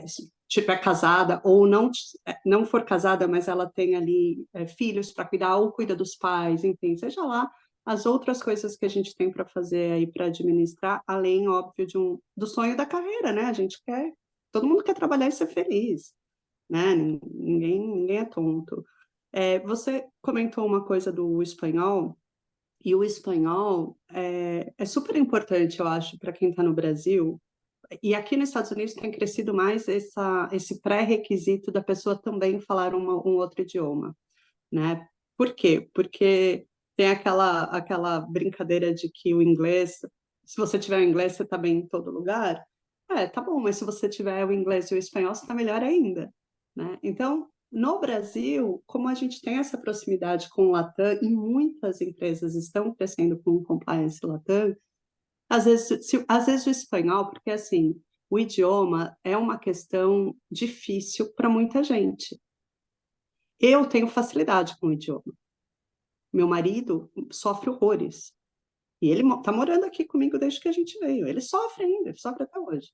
se tiver casada ou não for casada, mas ela tem ali filhos para cuidar ou cuida dos pais, enfim, seja lá as outras coisas que a gente tem para fazer aí para administrar, além, óbvio, do sonho da carreira, né? Todo mundo quer trabalhar e ser feliz, né? Ninguém é tonto. Você comentou uma coisa do espanhol, e o espanhol é super importante, eu acho, para quem está no Brasil. E aqui nos Estados Unidos tem crescido mais esse pré-requisito da pessoa também falar um outro idioma, né? Por quê? Porque tem aquela brincadeira de que o inglês, se você tiver o inglês, você está bem em todo lugar. Tá bom, mas se você tiver o inglês e o espanhol, você está melhor ainda, né? Então, no Brasil, como a gente tem essa proximidade com o Latam e muitas empresas estão crescendo com o compliance Latam, às vezes o espanhol, porque assim, o idioma é uma questão difícil para muita gente. Eu tenho facilidade com o idioma. Meu marido sofre horrores. E ele está morando aqui comigo desde que a gente veio. Ele sofre ainda, ele sofre até hoje.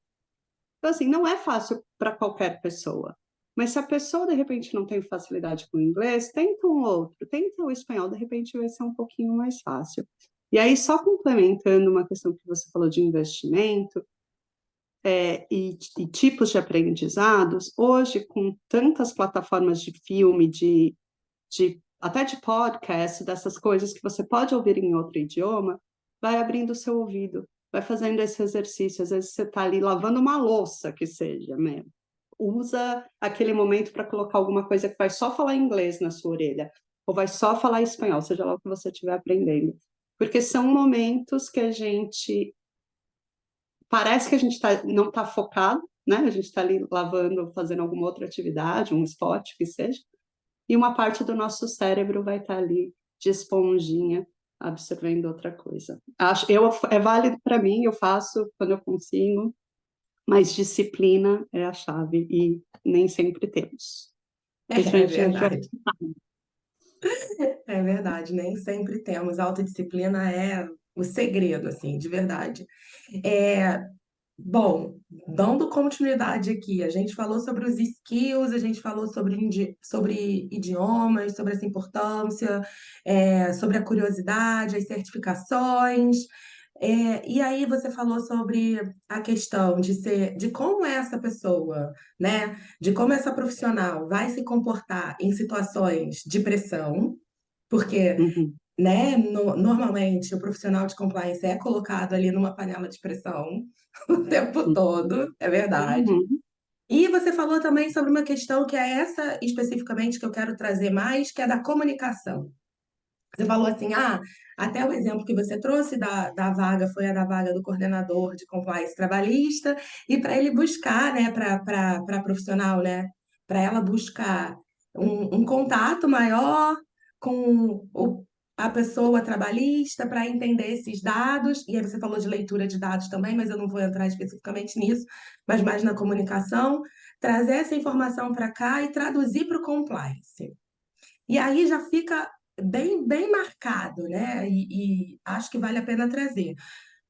Então, assim, não é fácil para qualquer pessoa. Mas se a pessoa, de repente, não tem facilidade com o inglês, tenta um outro, tenta o espanhol, de repente vai ser um pouquinho mais fácil. E aí, só complementando uma questão que você falou de investimento, e tipos de aprendizados, hoje, com tantas plataformas de filme, até de podcast, dessas coisas que você pode ouvir em outro idioma, vai abrindo o seu ouvido, vai fazendo esse exercício. Às vezes você está ali lavando uma louça, que seja, mesmo. Usa aquele momento para colocar alguma coisa que vai só falar inglês na sua orelha, ou vai só falar espanhol, seja lá o que você estiver aprendendo. Porque são momentos que a gente... Parece que a gente não está focado, né? A gente está ali lavando, fazendo alguma outra atividade, um esporte, que seja, e uma parte do nosso cérebro vai estar ali de esponjinha, absorvendo outra coisa. É válido para mim, eu faço quando eu consigo, mas disciplina é a chave e nem sempre temos. É Principalmente a gente vai... verdade. É verdade, nem sempre temos. Autodisciplina é o segredo, assim, de verdade. É, bom, dando continuidade aqui, a gente falou sobre os skills, a gente falou sobre idiomas, sobre essa importância, sobre a curiosidade, as certificações. E aí você falou sobre a questão de como essa pessoa, né, de como essa profissional vai se comportar em situações de pressão, porque, Uhum, né, normalmente o profissional de compliance é colocado ali numa panela de pressão o tempo todo, é verdade. uhum, E você falou também sobre uma questão que é essa especificamente que eu quero trazer mais, que é da comunicação. Você falou assim, até o exemplo que você trouxe da vaga foi a da vaga do coordenador de compliance trabalhista, e para ele buscar, né, para profissional, né, para ela buscar um contato maior com a pessoa trabalhista para entender esses dados, e aí você falou de leitura de dados também, mas eu não vou entrar especificamente nisso, mas mais na comunicação, trazer essa informação para cá e traduzir para o compliance. E aí já fica bem marcado, né? E acho que vale a pena trazer.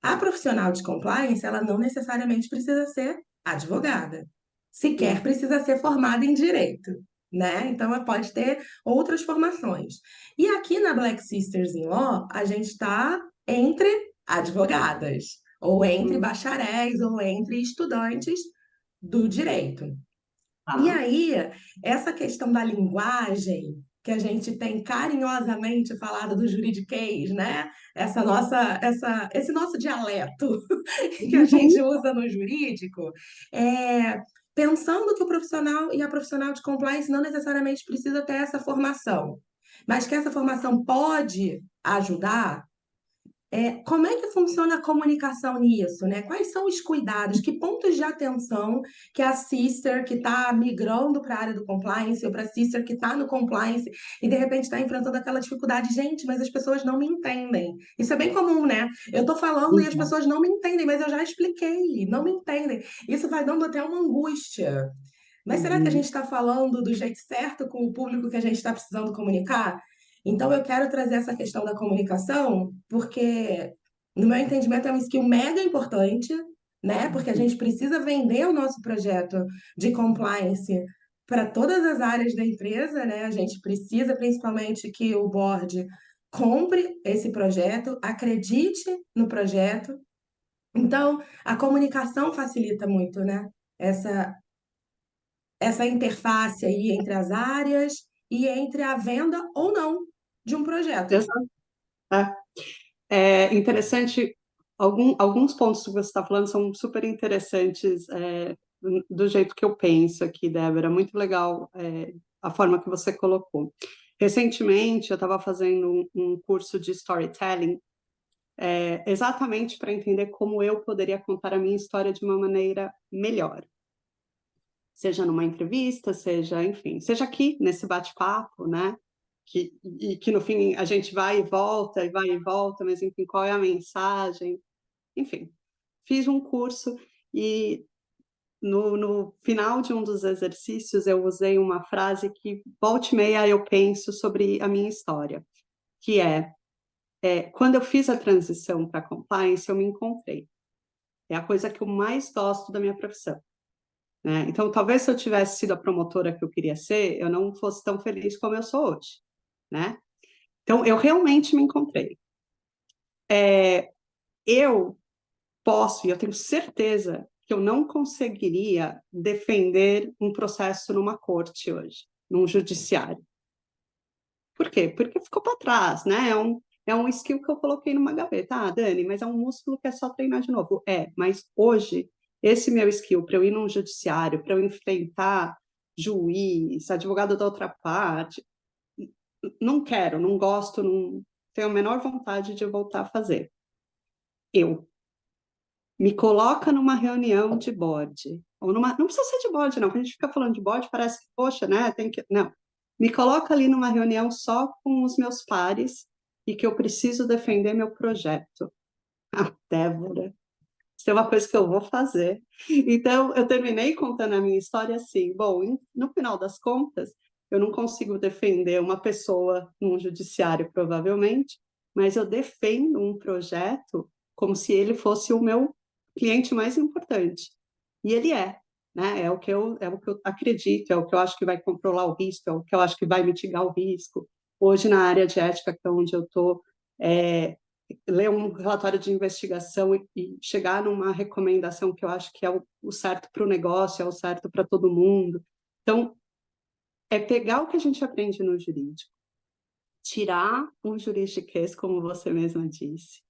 A profissional de compliance, ela não necessariamente precisa ser advogada, sequer uhum. precisa ser formada em direito, né? Então, ela pode ter outras formações. E aqui na Black Sisters in Law, a gente está entre advogadas, ou entre Uhum. bacharéis, ou entre estudantes do direito. E Tá. aí, essa questão da linguagem, que a gente tem carinhosamente falado do juridiquês, né? Esse nosso dialeto que a gente Uhum. usa no jurídico, é, pensando que o profissional e a profissional de compliance não necessariamente precisa ter essa formação, mas que essa formação pode ajudar. Como é que funciona a comunicação nisso, né? Quais são os cuidados, que pontos de atenção que a sister que está migrando para a área do compliance ou para a sister que está no compliance e de repente está enfrentando aquela dificuldade, gente, mas as pessoas não me entendem. Isso é bem comum, né? Eu estou falando e as Uhum. pessoas não me entendem, mas eu já expliquei, não me entendem. Isso vai dando até uma angústia. Mas será que a gente Uhum. está falando do jeito certo com o público que a gente está precisando comunicar? Então, eu quero trazer essa questão da comunicação, porque, no meu entendimento, é um skill mega importante, né? Porque a Uhum. gente precisa vender o nosso projeto de compliance para todas as áreas da empresa, né? A gente precisa, principalmente, que o board compre esse projeto, acredite no projeto. Então, a comunicação facilita muito, né? Essa, essa interface aí entre as áreas e entre a venda ou não de um projeto. Exato. É interessante, alguns pontos que você está falando são super interessantes, do jeito que eu penso aqui, Débora. Muito legal, a forma que você colocou. Recentemente, eu estava fazendo um curso de storytelling, exatamente para entender como eu poderia contar a minha história de uma maneira melhor. Seja numa entrevista, seja, enfim, seja aqui nesse bate-papo, né? Que no fim a gente vai e volta, mas enfim, qual é a mensagem? Enfim, fiz um curso e no final de um dos exercícios, eu usei uma frase que volta e meia eu penso sobre a minha história, que quando eu fiz a transição para compliance, eu me encontrei. É a coisa que eu mais gosto da minha profissão, né? Então, talvez se eu tivesse sido a promotora que eu queria ser, eu não fosse tão feliz como eu sou hoje, né? Então, eu realmente me encontrei. Eu posso, e eu tenho certeza que eu não conseguiria defender um processo numa corte hoje, num judiciário. Por quê? Porque ficou para trás, né? É um skill que eu coloquei numa gaveta. Ah, Dani, mas é um músculo que é só treinar de novo. Mas hoje, esse meu skill para eu ir num judiciário, para eu enfrentar juiz, advogado da outra parte, não quero, não gosto, não tenho a menor vontade de voltar a fazer. Eu me coloca numa reunião de board, ou não precisa ser de board, não, porque a gente fica falando de board, parece que, poxa, né, não. Me coloca ali numa reunião só com os meus pares e que eu preciso defender meu projeto. Ah, Débora, isso é uma coisa que eu vou fazer. Então, eu terminei contando a minha história assim, bom, no final das contas, eu não consigo defender uma pessoa num judiciário, provavelmente, mas eu defendo um projeto como se ele fosse o meu cliente mais importante. E ele né? É o que eu acredito, é o que eu acho que vai controlar o risco, é o que eu acho que vai mitigar o risco. Hoje, na área de ética, que é onde eu estou, ler um relatório de investigação e chegar numa recomendação que eu acho que é o certo para o negócio, é o certo para todo mundo. Então, é pegar o que a gente aprende no jurídico, tirar um juridiquês, como você mesma disse,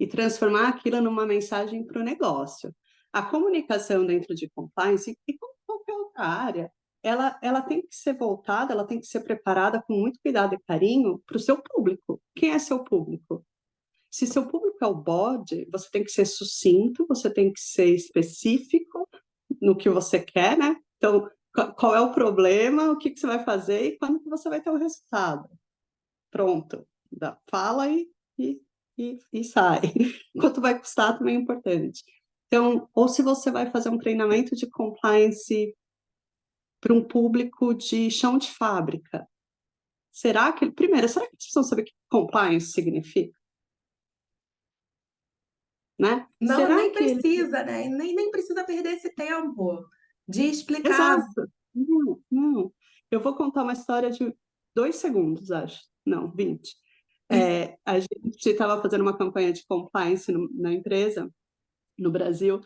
e transformar aquilo numa mensagem para o negócio. A comunicação dentro de compliance, e como qualquer outra área, ela tem que ser voltada, ela tem que ser preparada com muito cuidado e carinho para o seu público. Quem é seu público? Se seu público é o bode, você tem que ser sucinto, você tem que ser específico no que você quer, né? Então, qual é o problema, o que que você vai fazer e quando que você vai ter o resultado? Pronto, fala e sai. Quanto vai custar também é importante. Então, ou se você vai fazer um treinamento de compliance para um público de chão de fábrica, primeiro, será que eles precisam saber o que compliance significa? Né? Não, Será nem que ele... precisa, né? Nem precisa perder esse tempo de explicar. Exato. Não, não. Eu vou contar uma história de 2 segundos, acho. Não, 20. A gente estava fazendo uma campanha de compliance na empresa, no Brasil,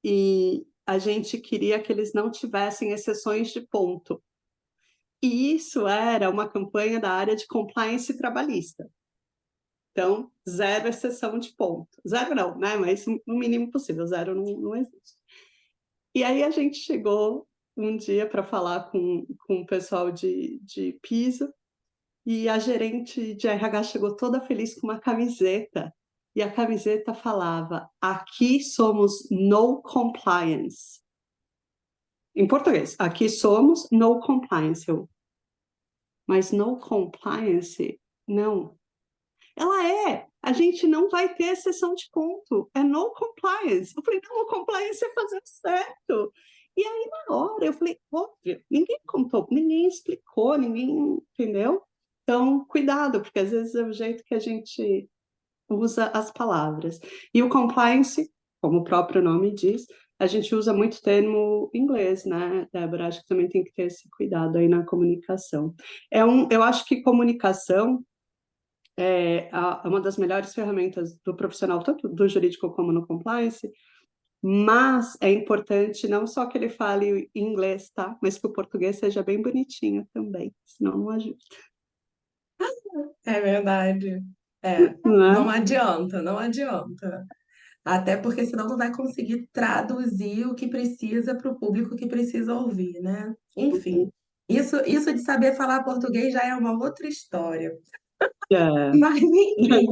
e a gente queria que eles não tivessem exceções de ponto. E isso era uma campanha da área de compliance trabalhista. Então, zero exceção de ponto. Zero não, né? Mas o mínimo possível, zero não existe. E aí a gente chegou um dia para falar com o pessoal de piso e a gerente de RH chegou toda feliz com uma camiseta. E a camiseta falava: aqui somos no compliance. Em português, aqui somos no compliance. Mas no compliance, não. Ela a gente não vai ter exceção de ponto, é no compliance. Eu falei, não, o compliance é fazer certo. E aí, na hora, eu falei, óbvio, ninguém contou, ninguém explicou, ninguém entendeu. Então, cuidado, porque às vezes é o jeito que a gente usa as palavras. E o compliance, como o próprio nome diz, a gente usa muito termo inglês, né, Débora? Acho que também tem que ter esse cuidado aí na comunicação. Eu acho que comunicação é uma das melhores ferramentas do profissional, tanto do jurídico como no compliance, mas é importante não só que ele fale inglês, tá? Mas que o português seja bem bonitinho também, senão não ajuda, É verdade. É, né? não adianta, não adianta. Até porque senão não vai conseguir traduzir o que precisa para o público que precisa ouvir, né? Enfim, isso de saber falar português já é uma outra história. É. Mas, enfim,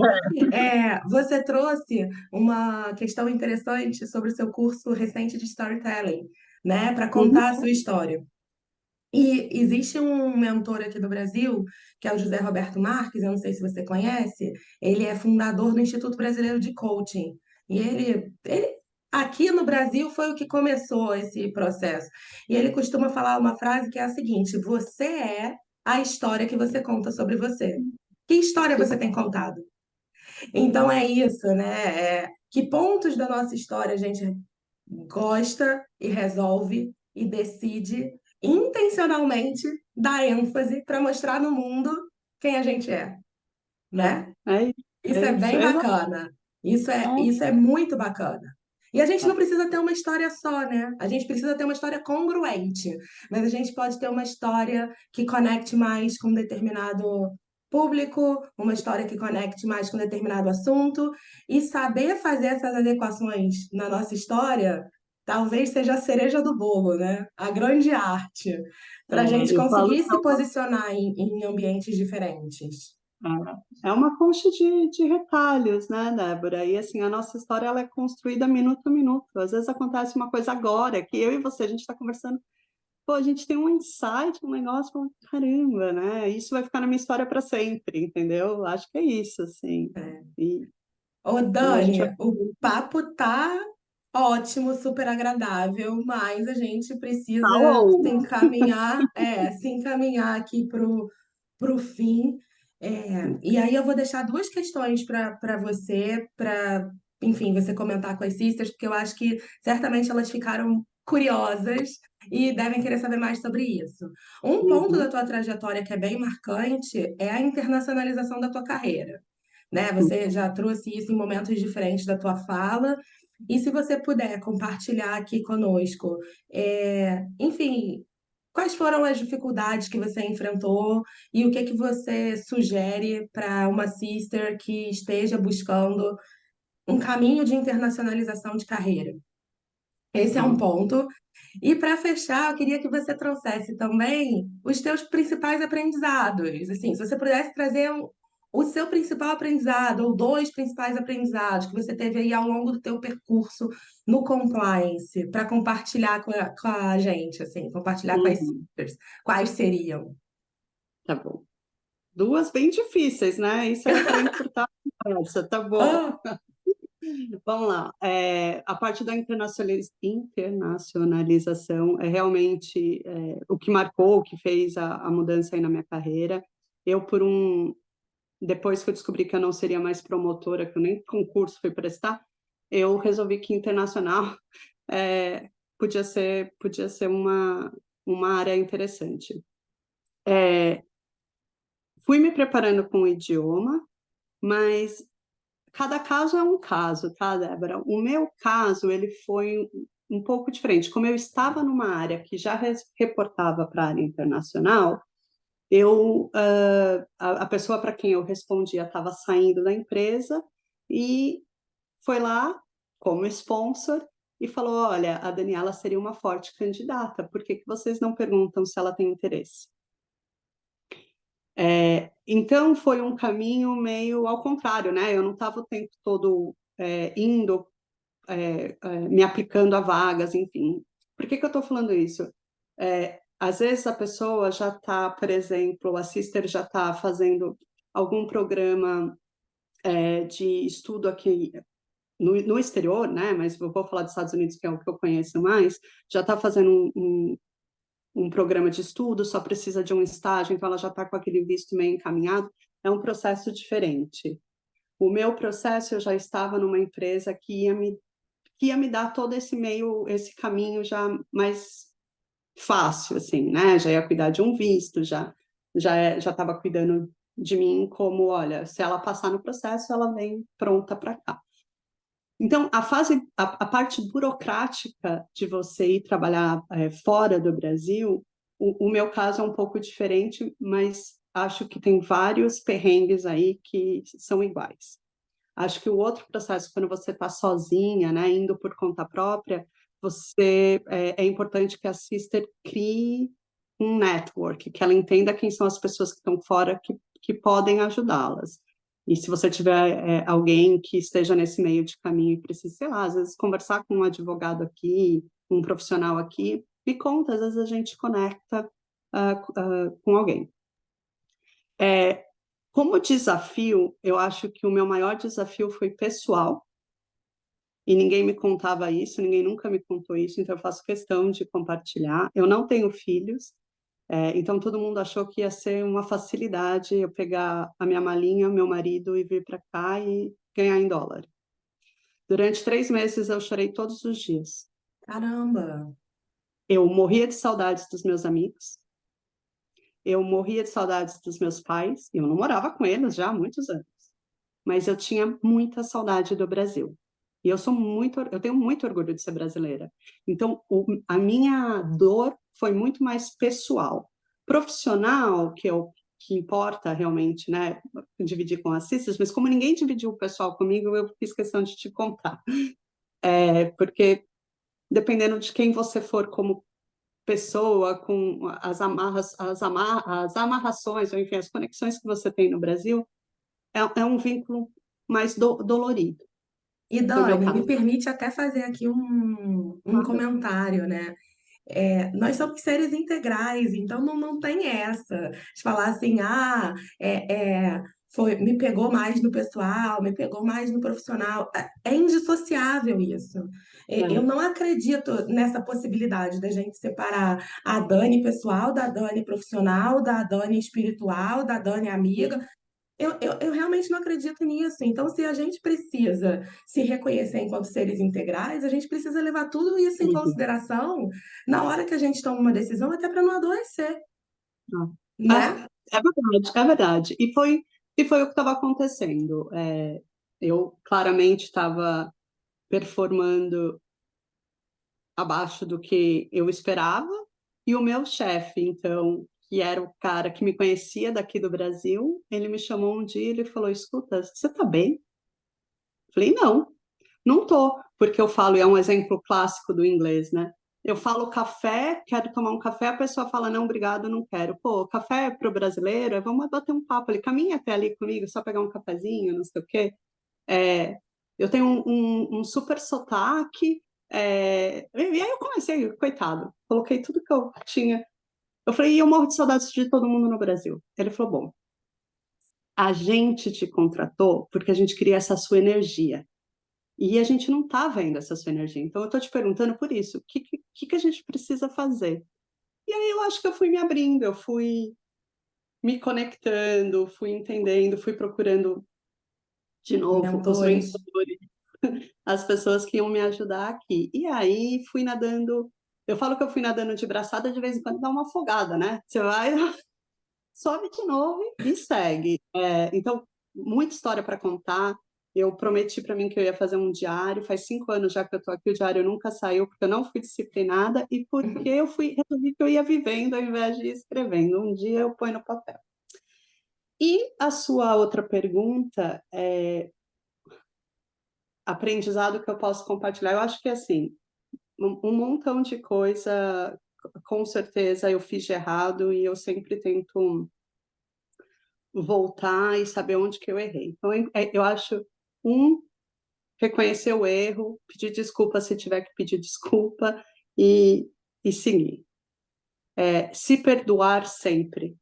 você trouxe uma questão interessante sobre o seu curso recente de storytelling, né? Para Uhum. contar a sua história. E existe um mentor aqui do Brasil, que é o José Roberto Marques, eu não sei se você conhece, ele é fundador do Instituto Brasileiro de Coaching. E ele aqui no Brasil foi o que começou esse processo. E ele costuma falar uma frase que é a seguinte: você é a história que você conta sobre você. Que história Que você tem contado? Então é isso, né? Que pontos da nossa história a gente gosta e resolve e decide intencionalmente dar ênfase para mostrar no mundo quem a gente é, né? Isso é é isso, bem bacana. Isso é muito bacana. E a gente não precisa ter uma história só, né? A gente precisa ter uma história congruente, mas a gente pode ter uma história que conecte mais com um determinado público, uma história que conecte mais com um determinado assunto, e saber fazer essas adequações na nossa história talvez seja a cereja do bolo, né? A grande arte, para a gente eu falo conseguir que se posicionar em ambientes diferentes. é uma concha de retalhos, né, Débora? E assim, a nossa história ela é construída minuto a minuto. Às vezes acontece uma coisa agora, que eu e você, a gente está conversando, pô, a gente tem um insight, um negócio, fala, caramba, né? Isso vai ficar na minha história para sempre, entendeu? Acho que é isso, assim. E, Ô, e a gente vai. Dani, o papo tá ótimo, super agradável, mas a gente precisa Alô! se encaminhar aqui pro fim. E aí eu vou deixar duas questões para você, para, enfim, você comentar com as sisters, porque eu acho que certamente elas ficaram curiosas e devem querer saber mais sobre isso. Um ponto da Uhum. tua trajetória que é bem marcante é a internacionalização da tua carreira, né? Você já trouxe isso em momentos diferentes da tua fala. E se você puder compartilhar aqui conosco, enfim, quais foram as dificuldades que você enfrentou e o que que você sugere para uma sister que esteja buscando um caminho de internacionalização de carreira? Esse é um Tá. ponto. E para fechar, eu queria que você trouxesse também os teus principais aprendizados. Assim, se você pudesse trazer o seu principal aprendizado, ou dois principais aprendizados que você teve aí ao longo do teu percurso no compliance, para compartilhar com a gente, assim, compartilhar com as Uhum. sisters, quais seriam? Tá bom. Duas bem difíceis, né? Isso era para encurtar a conversa, tá bom. Ah, Vamos lá. A parte da internacionalização é realmente o que marcou, o que fez a mudança aí na minha carreira. Eu, depois que eu descobri que eu não seria mais promotora, que eu nem concurso fui prestar, eu resolvi que internacional é, podia ser uma área interessante. Fui me preparando com o idioma, mas cada caso é um caso, tá, Débora? O meu caso, ele foi um pouco diferente. Como eu estava numa área que já reportava para a área internacional, a pessoa para quem eu respondia estava saindo da empresa e foi lá como sponsor e falou: olha, a Daniela seria uma forte candidata, por que que vocês não perguntam se ela tem interesse? Então foi um caminho meio ao contrário, né? Eu não estava o tempo todo indo, me aplicando a vagas, enfim. Por que que eu estou falando isso? Às vezes a pessoa já está, por exemplo, a sister já está fazendo algum programa de estudo aqui no exterior, né? Mas eu vou falar dos Estados Unidos, que é o que eu conheço mais, já está fazendo um programa de estudo, só precisa de um estágio, então ela já está com aquele visto meio encaminhado, é um processo diferente. O meu processo, eu já estava numa empresa que ia me dar todo esse caminho já mais fácil, assim, né? Já ia cuidar de um visto, já estava cuidando de mim como, olha, se ela passar no processo, ela vem pronta para cá. Então, a parte burocrática de você ir trabalhar fora do Brasil, o meu caso é um pouco diferente, mas acho que tem vários perrengues aí que são iguais. Acho que o outro processo, quando você está sozinha, né, indo por conta própria, é importante que a sister crie um network, que ela entenda quem são as pessoas que estão fora que podem ajudá-las. E se você tiver alguém que esteja nesse meio de caminho e precise, sei lá, às vezes conversar com um advogado aqui, um profissional aqui, me conta, às vezes a gente conecta com alguém. Como desafio, eu acho que o meu maior desafio foi pessoal, e ninguém me contava isso, ninguém nunca me contou isso, então eu faço questão de compartilhar. Eu não tenho filhos, então todo mundo achou que ia ser uma facilidade eu pegar a minha malinha, meu marido e vir para cá e ganhar em dólar. Durante 3 meses eu chorei todos os dias. Caramba! Eu morria de saudades dos meus amigos, eu morria de saudades dos meus pais, eu não morava com eles já há muitos anos, mas eu tinha muita saudade do Brasil. E eu tenho muito orgulho de ser brasileira. Então, a minha dor foi muito mais pessoal. Profissional, que importa realmente, né, dividir com as cistas, mas como ninguém dividiu o pessoal comigo, eu fiz questão de te contar. Porque dependendo de quem você for como pessoa, com as amarrações, ou enfim, as conexões que você tem no Brasil, é um vínculo mais dolorido. E Foi o meu Dani, me caso. permite até fazer aqui um Claro. comentário, né? Nós somos seres integrais, então não tem essa de falar assim, me pegou mais no pessoal, me pegou mais no profissional. É indissociável isso. Eu É, não acredito nessa possibilidade da gente separar a Dani pessoal da Dani profissional, da Dani espiritual, da Dani amiga. Eu realmente não acredito nisso. Então, se a gente precisa se reconhecer enquanto seres integrais, a gente precisa levar tudo isso em uhum. consideração na hora que a gente toma uma decisão, até para não adoecer, É, né? é verdade, é verdade. E foi o que estava acontecendo. Eu claramente estava performando abaixo do que eu esperava, e o meu chefe, então, que era o cara que me conhecia daqui do Brasil, ele me chamou um dia e ele falou: Escuta, você tá bem? Falei: Não, não tô, porque eu falo, e é um exemplo clássico do inglês, né? Eu falo café, quero tomar um café, a pessoa fala, não, obrigado, não quero. Pô, café para o brasileiro, vamos bater um papo ali, caminha até ali comigo, só pegar um cafezinho, não sei o quê. É, eu tenho um super sotaque, e aí eu comecei, coitado, coloquei tudo que eu tinha. Eu falei, e eu morro de saudades de todo mundo no Brasil. Ele falou, bom, a gente te contratou porque a gente queria essa sua energia. E a gente não está vendo essa sua energia. Então, eu estou te perguntando por isso, o que a gente precisa fazer? E aí eu acho que eu fui me abrindo, eu fui me conectando, fui entendendo, fui procurando de novo os Mentores. mentores, as pessoas que iam me ajudar aqui. E aí fui nadando. Eu falo que eu fui nadando de braçada, de vez em quando dá uma afogada, né? Você vai, sobe de novo e segue. Então, muita história para contar. Eu prometi para mim que eu ia fazer um diário. Faz 5 anos já que eu estou aqui, o diário nunca saiu, porque eu não fui disciplinada e porque resolvi que eu ia vivendo ao invés de ir escrevendo. Um dia eu ponho no papel. E a sua outra pergunta aprendizado que eu posso compartilhar. Eu acho que assim, um montão de coisa, com certeza eu fiz de errado e eu sempre tento voltar e saber onde que eu errei. Então, eu acho, reconhecer o erro, pedir desculpa se tiver que pedir desculpa e seguir. Se perdoar sempre,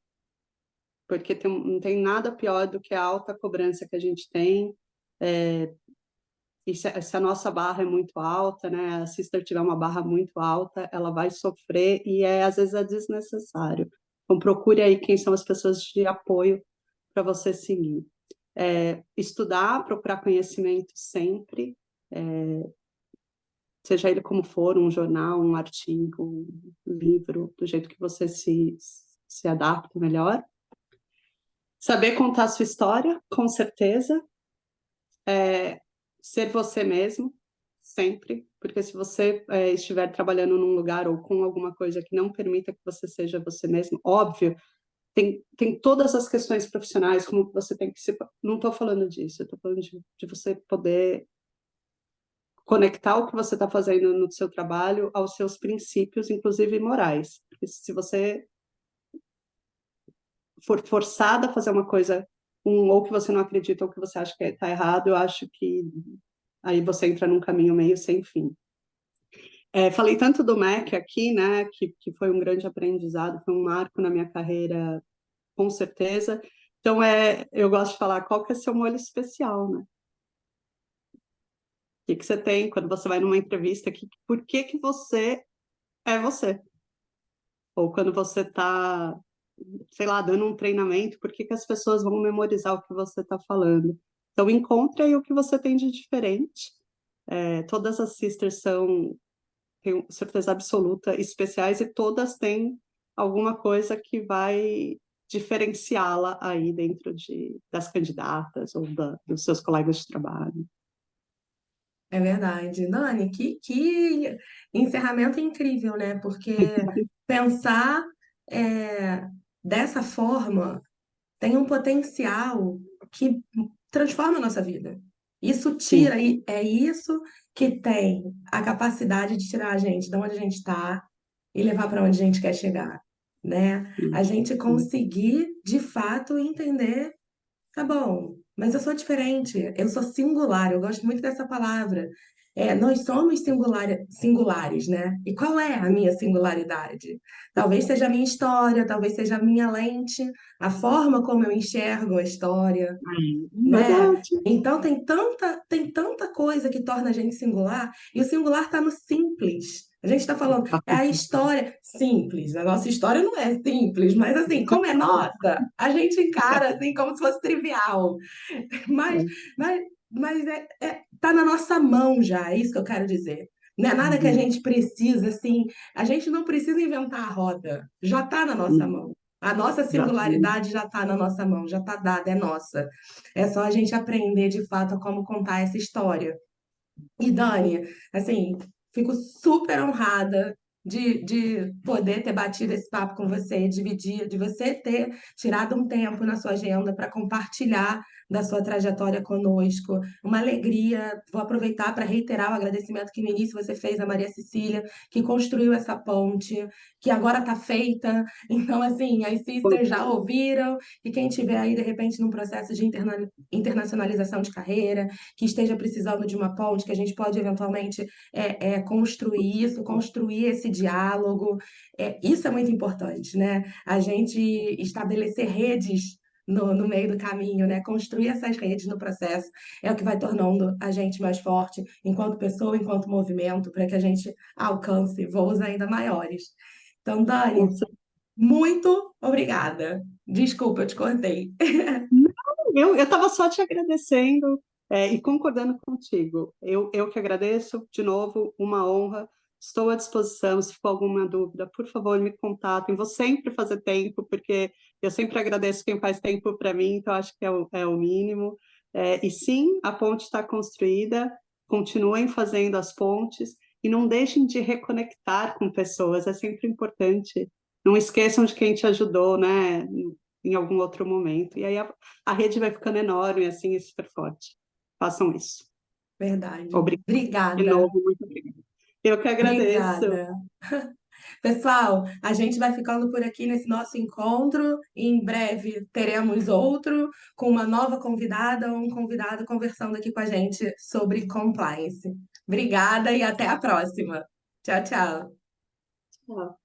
porque não tem nada pior do que a alta cobrança que a gente tem. E se a nossa barra é muito alta, né? A sister tiver uma barra muito alta, ela vai sofrer e às vezes é desnecessário. Então procure aí quem são as pessoas de apoio para você seguir. Estudar, procurar conhecimento sempre, seja ele como for, um jornal, um artigo, um livro, do jeito que você se adapta melhor. Saber contar a sua história, com certeza. Ser você mesmo, sempre, porque se você estiver trabalhando num lugar ou com alguma coisa que não permita que você seja você mesmo, óbvio, tem todas as questões profissionais, como você tem que se. Não estou falando disso, eu estou falando de você poder conectar o que você está fazendo no seu trabalho aos seus princípios, inclusive morais. Porque se você for forçada a fazer uma coisa, ou que você não acredita, ou que você acha que está errado, eu acho que aí você entra num caminho meio sem fim. Falei tanto do MEC aqui, né, que foi um grande aprendizado, foi um marco na minha carreira, com certeza. Então, eu gosto de falar qual que é seu molho especial, né? que você tem quando você vai numa entrevista, por que que você é você? Ou quando você está, sei lá, dando um treinamento, por que que as pessoas vão memorizar o que você está falando? Então, encontre aí o que você tem de diferente. Todas as sisters são, tenho certeza absoluta, especiais e todas têm alguma coisa que vai diferenciá-la aí dentro das candidatas ou dos seus colegas de trabalho. É verdade. Dani, que encerramento incrível, né? Porque pensar é, dessa forma tem um potencial que transforma a nossa vida. Isso Sim, tira, e é isso que tem a capacidade de tirar a gente de onde a gente está e levar para onde a gente quer chegar, né? sim, A gente sim. conseguir, de fato, entender. Tá bom, mas eu sou diferente, eu sou singular, eu gosto muito dessa palavra. Nós somos singulares, né? E qual é a minha singularidade? Talvez seja a minha história, talvez seja a minha lente, a forma como eu enxergo a história, né? Verdade. Então tem tanta coisa que torna a gente singular, e o singular está no simples. A gente está falando, é a história simples. A nossa história não é simples, mas assim, como é nossa, a gente encara assim como se fosse trivial. Mas, tá na nossa mão já, é isso que eu quero dizer. Não é nada que a Uhum. gente precisa, assim, a gente não precisa inventar a roda, já está na nossa Uhum. mão. A nossa Já tem. singularidade já está na nossa mão, já está dada, é nossa. É só a gente aprender de fato a como contar essa história. E Dani, assim, fico super honrada de poder ter batido esse papo com você, dividir, de você ter tirado um tempo na sua agenda para compartilhar da sua trajetória conosco. Uma alegria. Vou aproveitar para reiterar o agradecimento que no início você fez à Maria Cecília, que construiu essa ponte, que agora está feita. Então, assim, as sisters já ouviram, e quem tiver aí, de repente, num processo de internacionalização de carreira, que esteja precisando de uma ponte, que a gente pode eventualmente construir isso, construir esse diálogo. Isso é muito importante, né? A gente estabelecer redes no meio do caminho, né? Construir essas redes no processo é o que vai tornando a gente mais forte enquanto pessoa, enquanto movimento, para que a gente alcance voos ainda maiores. Então, Dani, muito obrigada. Desculpa, eu te cortei. Eu estava só te agradecendo, e concordando contigo. Eu que agradeço, de novo, uma honra. Estou à disposição. Se for alguma dúvida, por favor, me contatem. Vou sempre fazer tempo, porque eu sempre agradeço quem faz tempo para mim, então acho que é o mínimo. E sim, a ponte está construída, continuem fazendo as pontes e não deixem de reconectar com pessoas, é sempre importante. Não esqueçam de quem te ajudou, né, em algum outro momento. E aí a rede vai ficando enorme, assim, e super forte. Façam isso. Verdade. Obrigada. De Obrigada. novo, muito obrigada. Eu que agradeço. Obrigada. Pessoal, a gente vai ficando por aqui nesse nosso encontro. Em breve teremos outro com uma nova convidada ou um convidado conversando aqui com a gente sobre compliance. Obrigada e até a próxima. Tchau, tchau. Tchau.